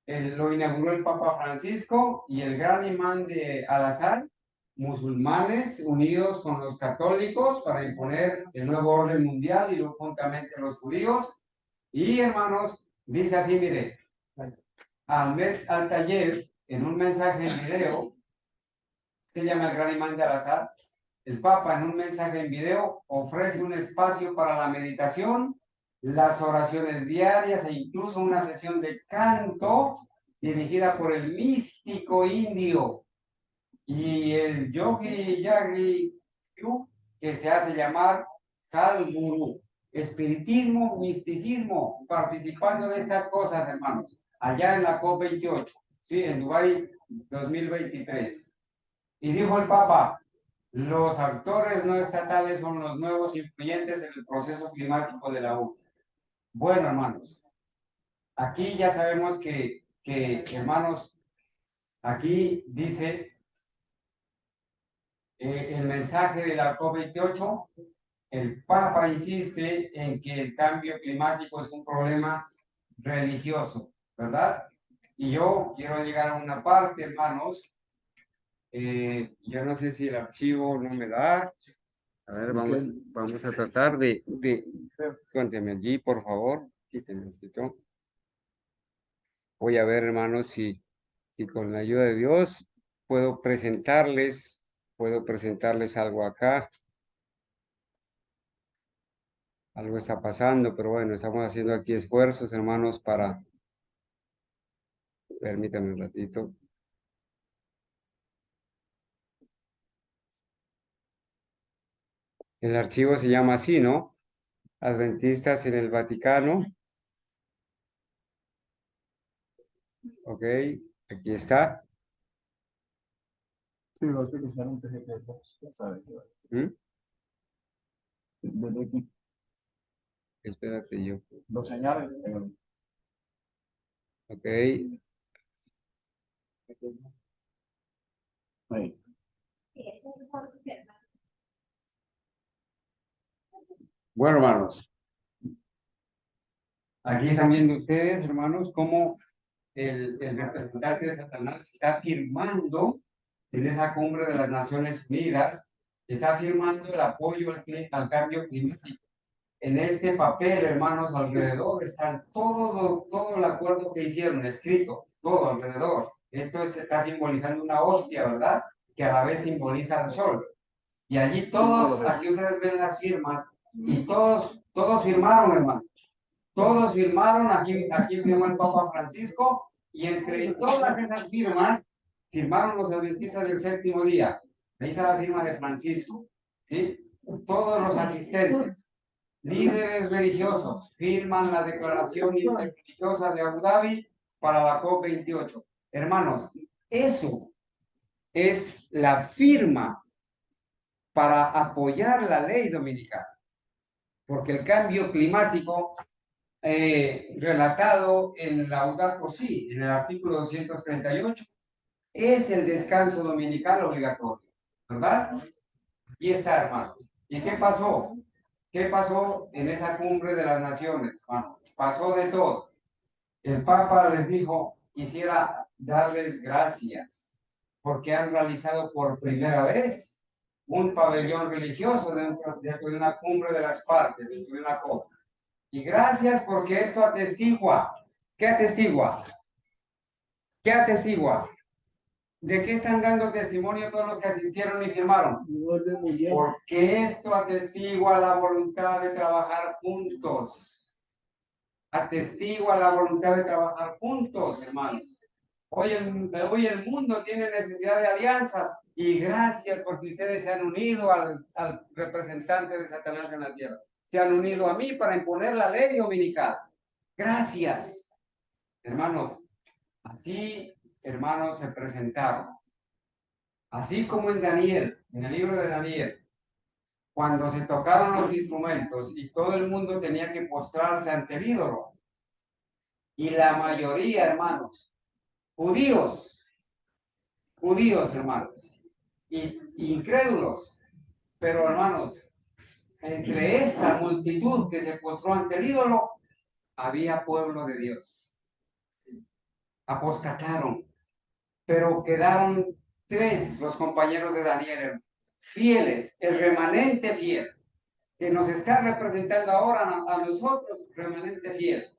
lo inauguró el Papa Francisco y el gran imán de Al-Azhar, musulmanes unidos con los católicos para imponer el nuevo orden mundial y luego juntamente los judíos. Y hermanos, dice así, mire, Ahmed Al-Tayer, en un mensaje en video, se llama el gran imán de Al-Azhar, el Papa en un mensaje en video ofrece un espacio para la meditación, las oraciones diarias e incluso una sesión de canto dirigida por el místico indio y el yogi yagi, que se hace llamar Sadhguru. Espiritismo, misticismo, participando de estas cosas, hermanos, allá en la COP28, sí, en Dubái 2023. Y dijo el Papa, los actores no estatales son los nuevos influyentes en el proceso climático de la ONU. Bueno, hermanos, aquí ya sabemos que hermanos, aquí dice el mensaje de la COP28, el Papa insiste en que el cambio climático es un problema religioso, ¿verdad? Y yo quiero llegar a una parte, hermanos. Yo no sé si el archivo no me da. A ver, vamos a tratar cuénteme allí, por favor. Quítenme un poquito. Voy a ver, hermanos, si con la ayuda de Dios puedo presentarles algo acá. Algo está pasando, pero bueno, estamos haciendo aquí esfuerzos, hermanos, para... Permítanme un ratito. El archivo se llama así, ¿no? Adventistas en el Vaticano. Ok, aquí está. Sí, lo utilizaron TGP, ya sabes. ¿Mm? Desde aquí, Espérate yo. lo señalan. Ok. Ahí. Bueno, hermanos. Aquí están viendo ustedes, hermanos, cómo el representante de Satanás está firmando en esa cumbre de las Naciones Unidas, está firmando el apoyo al cambio climático. En este papel, hermanos, alrededor están todo el acuerdo que hicieron, escrito, todo alrededor. Esto está simbolizando una hostia, ¿verdad? Que a la vez simboliza el sol. Y allí todos, aquí ustedes ven las firmas, y todos firmaron, hermanos. Todos firmaron, aquí firmó el Papa Francisco, y entre todas esas firmas, firmaron los adventistas del séptimo día. Ahí está la firma de Francisco, ¿sí? Todos los asistentes, líderes religiosos, firman la declaración interreligiosa de Abu Dhabi para la COP28. Hermanos, eso es la firma para apoyar la ley dominicana, porque el cambio climático relatado en Laudato Si, en el artículo 238, es el descanso dominical obligatorio, ¿verdad? Y está, hermano. ¿Y qué pasó? ¿Qué pasó en esa cumbre de las naciones, hermano? Pasó de todo. El Papa les dijo, quisiera darles gracias porque han realizado por primera vez un pabellón religioso dentro de una cumbre de las partes, dentro de una COP. Y gracias porque esto atestigua. ¿Qué atestigua? ¿Qué atestigua? ¿De qué están dando testimonio todos los que asistieron y firmaron? Porque esto atestigua la voluntad de trabajar juntos. Atestigua la voluntad de trabajar juntos, hermanos. Hoy el mundo tiene necesidad de alianzas y gracias porque ustedes se han unido al representante de Satanás en la tierra. Se han unido a mí para imponer la ley dominical. Gracias. Hermanos, así, hermanos, se presentaron. Así como en Daniel, en el libro de Daniel, cuando se tocaron los instrumentos y todo el mundo tenía que postrarse ante el ídolo. Y la mayoría, hermanos, judíos, hermanos, y incrédulos, pero hermanos, entre esta multitud que se postró ante el ídolo, había pueblo de Dios. Apostataron, pero quedaron 3 los compañeros de Daniel, fieles, el remanente fiel, que nos está representando ahora a nosotros, remanente fiel.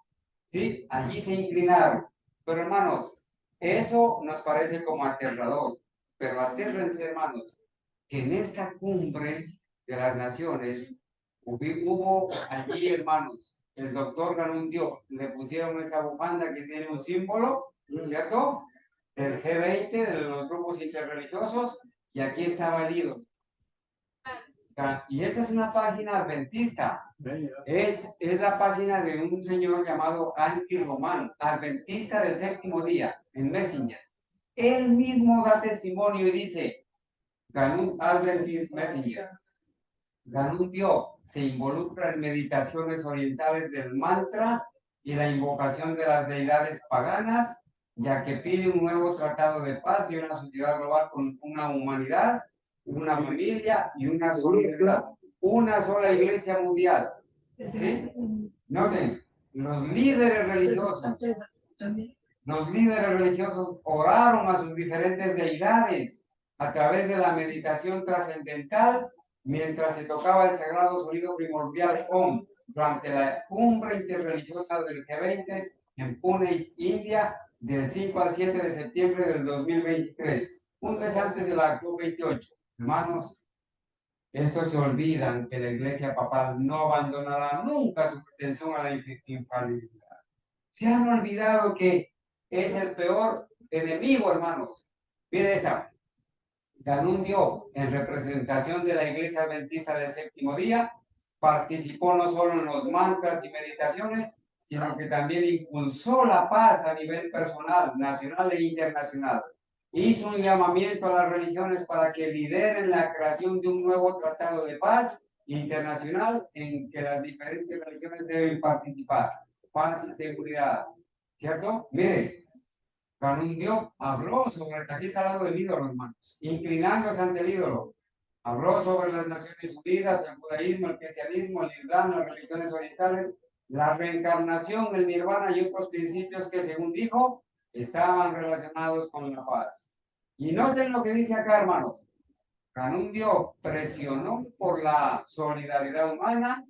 ¿Sí? Allí se inclinaron. Pero hermanos, eso nos parece como aterrador. Pero atérrense, hermanos, que en esta cumbre de las naciones hubo allí, hermanos, el doctor Garundio, le pusieron esa bufanda que tiene un símbolo, ¿cierto? Del G20, de los grupos interreligiosos, y aquí estaba el ídolo. Y esta es una página adventista. Es la página de un señor llamado Anti Román, adventista del séptimo día, en Messenger. Él mismo da testimonio y dice, Ganun Adventist Messenger, Ganun Dio se involucra en meditaciones orientales del mantra y la invocación de las deidades paganas, ya que pide un nuevo tratado de paz y una sociedad global con una humanidad, una familia y una solidaridad. Una sola iglesia mundial. ¿Sí? Noten, los líderes religiosos oraron a sus diferentes deidades a través de la meditación trascendental mientras se tocaba el sagrado sonido primordial Om durante la cumbre interreligiosa del G20 en Pune, India, del 5 al 7 de septiembre del 2023, un mes antes de la COP28. Hermanos, estos se olvidan que la Iglesia Papal no abandonará nunca su pretensión a la infalibilidad. Se han olvidado que es el peor enemigo, hermanos. Mire esta. Ganundio, en representación de la Iglesia Adventista del Séptimo Día, participó no solo en los mantras y meditaciones, sino que también impulsó la paz a nivel personal, nacional e internacional. Hizo un llamamiento a las religiones para que lideren la creación de un nuevo tratado de paz internacional en que las diferentes religiones deben participar. Paz y seguridad. ¿Cierto? Mire, Ganundio habló sobre, aquí está al lado del ídolo, hermanos, inclinándose ante el ídolo. Habló sobre las Naciones Unidas, el judaísmo, el cristianismo, el islam, las religiones orientales, la reencarnación, el nirvana y otros principios que, según dijo, estaban relacionados con la paz. Y noten lo que dice acá, hermanos. Ganundio presionó por la solidaridad humana,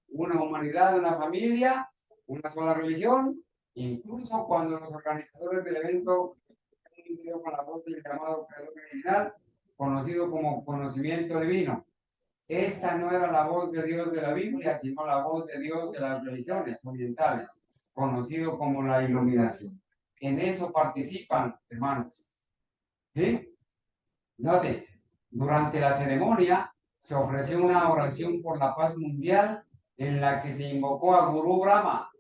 una humanidad, una familia, una sola religión, incluso cuando los organizadores del evento con la voz del llamado creador original, conocido como conocimiento divino. Esta no era la voz de Dios de la Biblia, sino la voz de Dios de las religiones orientales, conocido como la iluminación. En eso participan, hermanos. ¿Sí? Note, durante la ceremonia se ofreció una oración por la paz mundial en la que se invocó a Guru Brahma,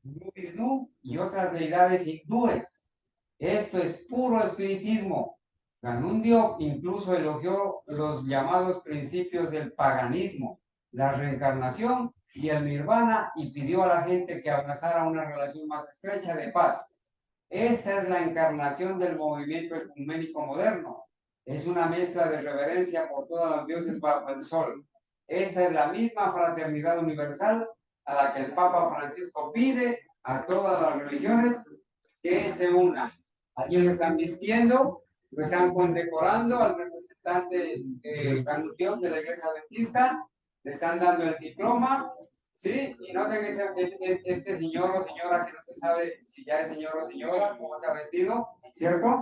Guru Vishnu y otras deidades hindúes. Esto es puro espiritismo. Ganundio incluso elogió los llamados principios del paganismo, la reencarnación y el nirvana y pidió a la gente que abrazara una relación más estrecha de paz. Esta es la encarnación del movimiento ecuménico moderno. Es una mezcla de reverencia por todos los dioses bajo el sol. Esta es la misma fraternidad universal a la que el Papa Francisco pide a todas las religiones que se unan. Aquí lo están vistiendo, lo están condecorando al representante Ganundio de la Iglesia Adventista, le están dando el diploma, ¿sí? Y noten este señor o señora que no se sabe si ya es señor o señora, cómo se ha vestido, ¿cierto?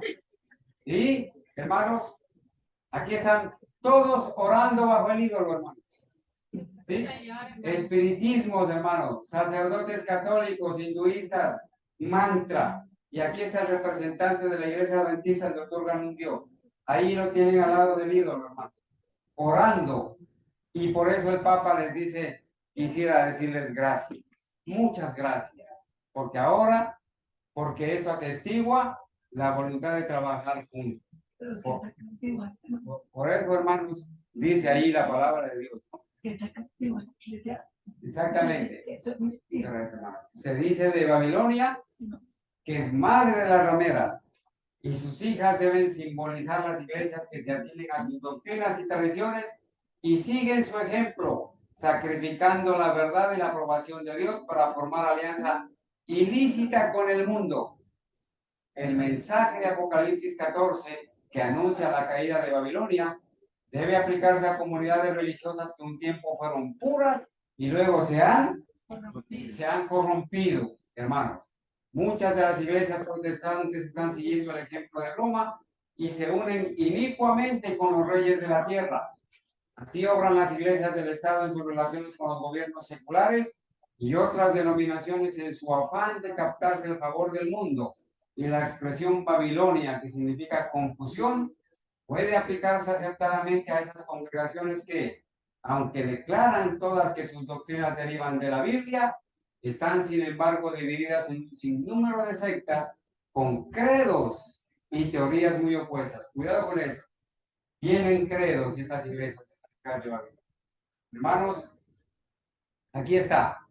Y, hermanos, aquí están todos orando bajo el ídolo, hermanos. ¿Sí? Espiritismos, hermanos, sacerdotes católicos, hinduistas, mantra. Y aquí está el representante de la Iglesia Adventista, el doctor Ganundio. Ahí lo tienen al lado del ídolo, hermano, orando. Y por eso el Papa les dice, quisiera decirles gracias, muchas gracias, porque ahora, porque eso atestigua la voluntad de trabajar juntos. Por eso, hermanos, dice ahí la palabra de Dios, ¿no? Exactamente. Se dice de Babilonia que es madre de las rameras y sus hijas deben simbolizar las iglesias que se atienden a sus doctrinas y tradiciones y siguen su ejemplo, sacrificando la verdad y la aprobación de Dios para formar alianza ilícita con el mundo. El mensaje de Apocalipsis 14, que anuncia la caída de Babilonia, debe aplicarse a comunidades religiosas que un tiempo fueron puras y luego se han corrompido, hermanos. Muchas de las iglesias protestantes están siguiendo el ejemplo de Roma y se unen inicuamente con los reyes de la tierra. Así obran las iglesias del Estado en sus relaciones con los gobiernos seculares y otras denominaciones en su afán de captarse el favor del mundo. Y la expresión Babilonia, que significa confusión, puede aplicarse acertadamente a esas congregaciones que, aunque declaran todas que sus doctrinas derivan de la Biblia, están sin embargo divididas en un sinnúmero de sectas con credos y teorías muy opuestas. Cuidado con eso. Tienen credos estas iglesias de Babilonia. Hermanos, aquí está.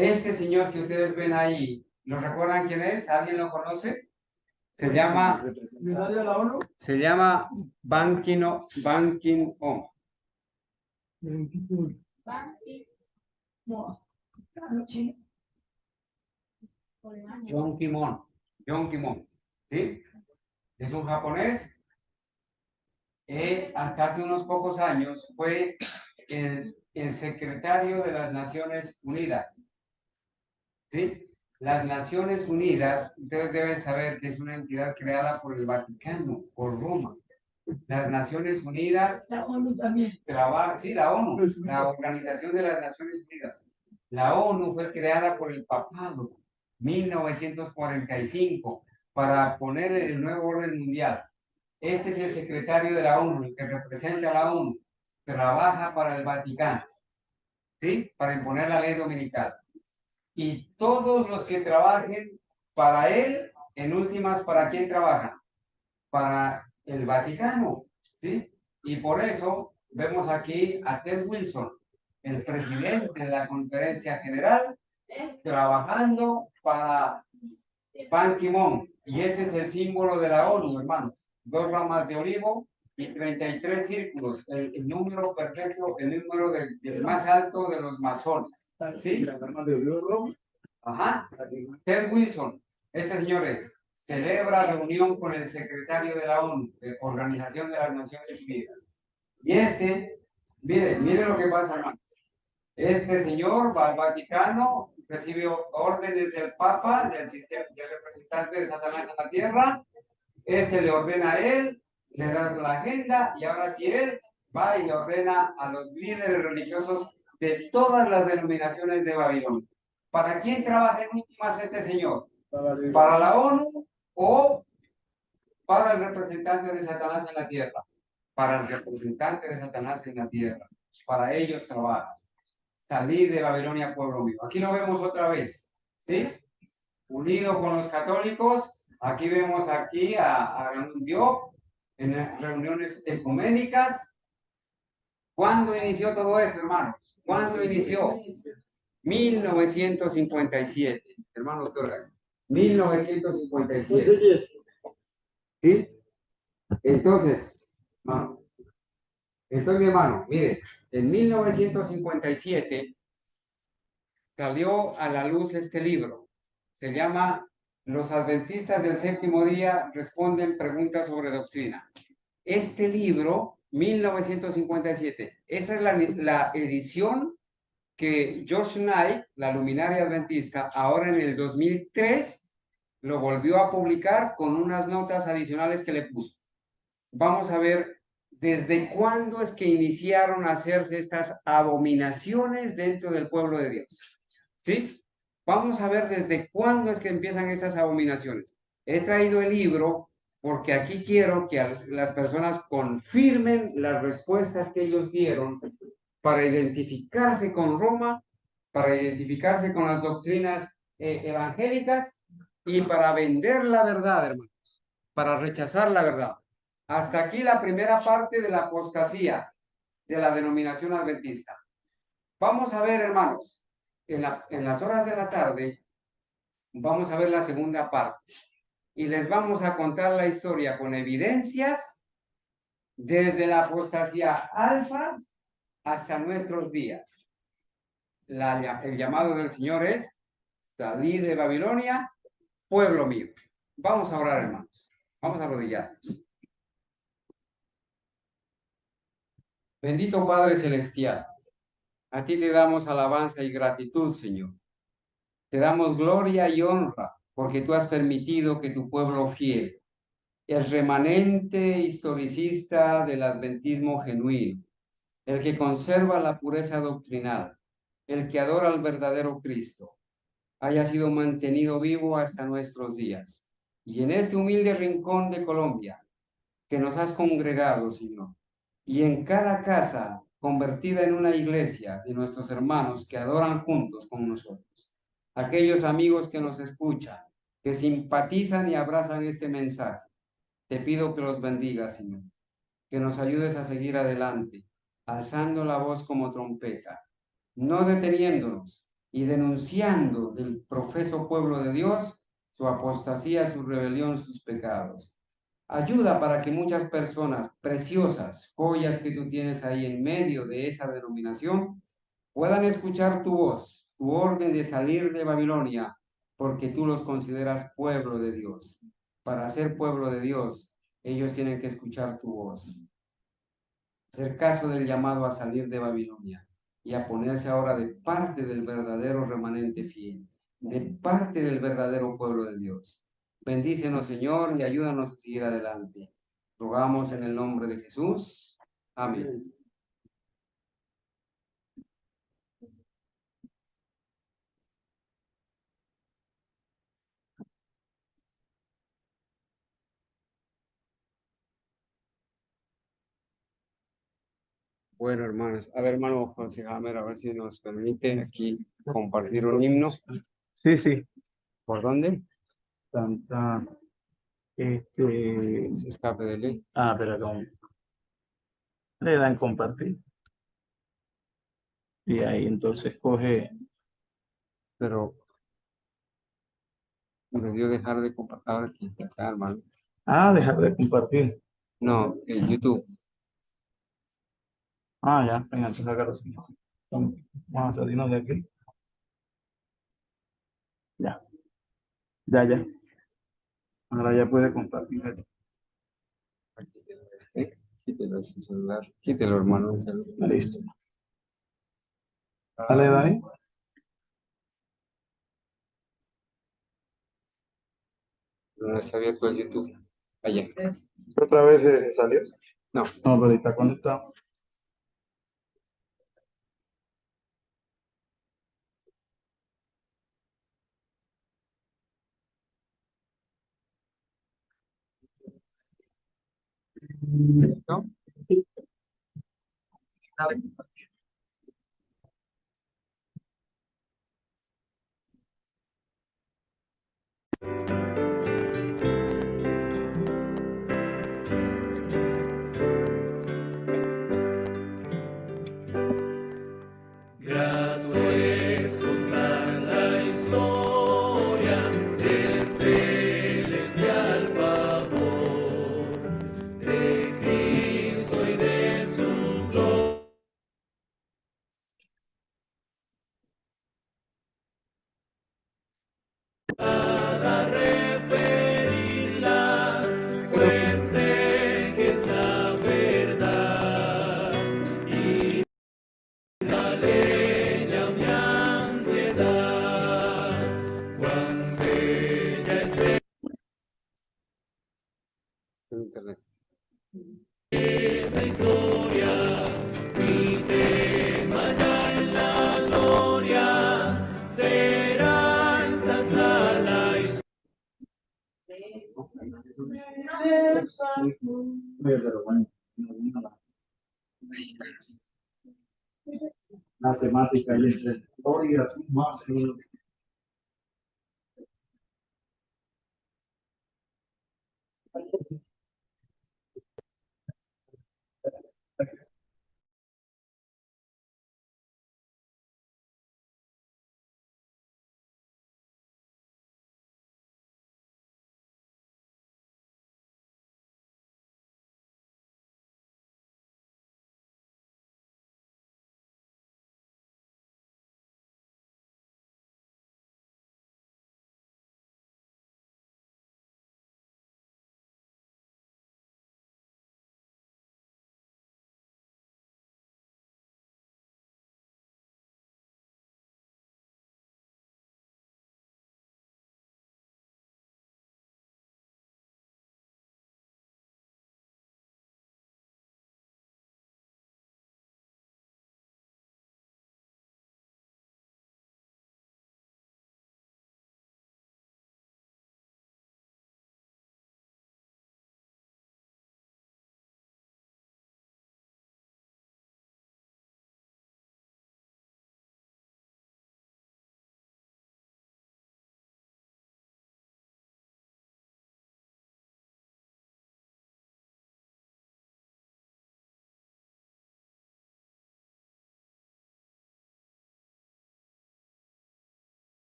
Este señor que ustedes ven ahí, ¿lo recuerdan quién es? ¿Alguien lo conoce? Se llama ¿Secretario de la ONU? Ban Ki-moon. John Ki-moon, ¿sí? Es un japonés. Hasta hace unos pocos años fue el secretario de las Naciones Unidas, ¿sí? Las Naciones Unidas, ustedes deben saber que es una entidad creada por el Vaticano, por Roma. Las Naciones Unidas, La ONU también. sí, la ONU, la Organización de las Naciones Unidas. La ONU fue creada por el Papado, 1945, para poner el nuevo orden mundial. Este es el secretario de la ONU, el que representa a la ONU, trabaja para el Vaticano, ¿sí? Para imponer la ley dominical. Y todos los que trabajen para él, en últimas, ¿para quién trabajan? Para el Vaticano, ¿sí? Y por eso vemos aquí a Ted Wilson, el presidente de la Conferencia General, trabajando para Ban Ki-moon. Y este es el símbolo de la ONU, hermano. 2 ramas de olivo y 33 círculos. El número perfecto, el número del más alto de los masones. ¿Sí? Ajá. Ted Wilson, este señor celebra reunión con el secretario de la ONU, Organización de las Naciones Unidas. Y mire lo que pasa, hermano. Este señor va al Vaticano, recibe órdenes del Papa, del representante de Satanás en la tierra. Este le ordena a él, le da la agenda, y ahora sí él va y le ordena a los líderes religiosos de todas las denominaciones de Babilonia. ¿Para quién trabaja en últimas este señor? ¿Para la ONU o para el representante de Satanás en la tierra? Para el representante de Satanás en la tierra. Para ellos trabaja. Salir de Babilonia, pueblo mío. Aquí lo vemos otra vez, ¿sí? Unido con los católicos. Aquí vemos aquí a Diop en reuniones ecuménicas. ¿Cuándo inició todo eso, hermanos? ¿Cuándo inició? 1957, hermanos, 1957. ¿Sí? Entonces, mi hermano, mire, en 1957 salió a la luz este libro. Se llama Los Adventistas del Séptimo Día responden preguntas sobre doctrina. Este libro, 1957, esa es la edición que George Knight, la luminaria adventista, ahora en el 2003, lo volvió a publicar con unas notas adicionales que le puso. Vamos a ver desde cuándo es que iniciaron a hacerse estas abominaciones dentro del pueblo de Dios. ¿Sí? Vamos a ver desde cuándo es que empiezan estas abominaciones. He traído el libro porque aquí quiero que las personas confirmen las respuestas que ellos dieron para identificarse con Roma, para identificarse con las doctrinas evangélicas y para vender la verdad, hermanos, para rechazar la verdad. Hasta aquí la primera parte de la apostasía de la denominación adventista. Vamos a ver, hermanos, en las horas de la tarde, vamos a ver la segunda parte. Y les vamos a contar la historia con evidencias desde la apostasía alfa hasta nuestros días. El llamado del Señor es: salid de Babilonia, pueblo mío. Vamos a orar, hermanos. Vamos a arrodillarnos. Bendito Padre Celestial, a ti te damos alabanza y gratitud, Señor. Te damos gloria y honra porque tú has permitido que tu pueblo fiel, el remanente historicista del adventismo genuino, el que conserva la pureza doctrinal, el que adora al verdadero Cristo, haya sido mantenido vivo hasta nuestros días. Y en este humilde rincón de Colombia que nos has congregado, Señor, y en cada casa convertida en una iglesia de nuestros hermanos que adoran juntos con nosotros, aquellos amigos que nos escuchan, que simpatizan y abrazan este mensaje, te pido que los bendigas, Señor, que nos ayudes a seguir adelante, alzando la voz como trompeta, no deteniéndonos, y denunciando del profeso pueblo de Dios su apostasía, su rebelión, sus pecados. Ayuda para que muchas personas preciosas, joyas que tú tienes ahí en medio de esa denominación, puedan escuchar tu voz, tu orden de salir de Babilonia, porque tú los consideras pueblo de Dios. Para ser pueblo de Dios, ellos tienen que escuchar tu voz, hacer caso del llamado a salir de Babilonia y a ponerse ahora de parte del verdadero remanente fiel, de parte del verdadero pueblo de Dios. Bendícenos, Señor, y ayúdanos a seguir adelante. Rogamos en el nombre de Jesús. Amén. Bueno, hermanos, a ver, hermano José Jamer, a ver si nos permite aquí compartir un himno. Sí, sí. ¿Por dónde? Tanta, Se escape de ley. pero le dan compartir. Y ahí entonces coge. Pero me dio dejar de compartir ahora aquí, acá, hermano. Dejar de compartir. No, en YouTube. Ya, venga, entonces acá lo siguiente. Vamos a salirnos de aquí. Ya, ya. Ahora ya puede compartir. Quítelo ese celular. Quítelo, hermano. Listo. Dale, David. No está abierto el YouTube. Allá. ¿Otra vez se salió? No. No, pero está conectado. ¿No? Grato es contar la historia del celestial favor de Cristo y de su gloria. A referirla, pues sé que es la verdad y la leña mi ansiedad, cuán bella es En internet. esa historia, mi tema ya en la gloria será ensalzar la historia. Pero bueno, la temática y entre historias más.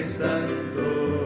Santo.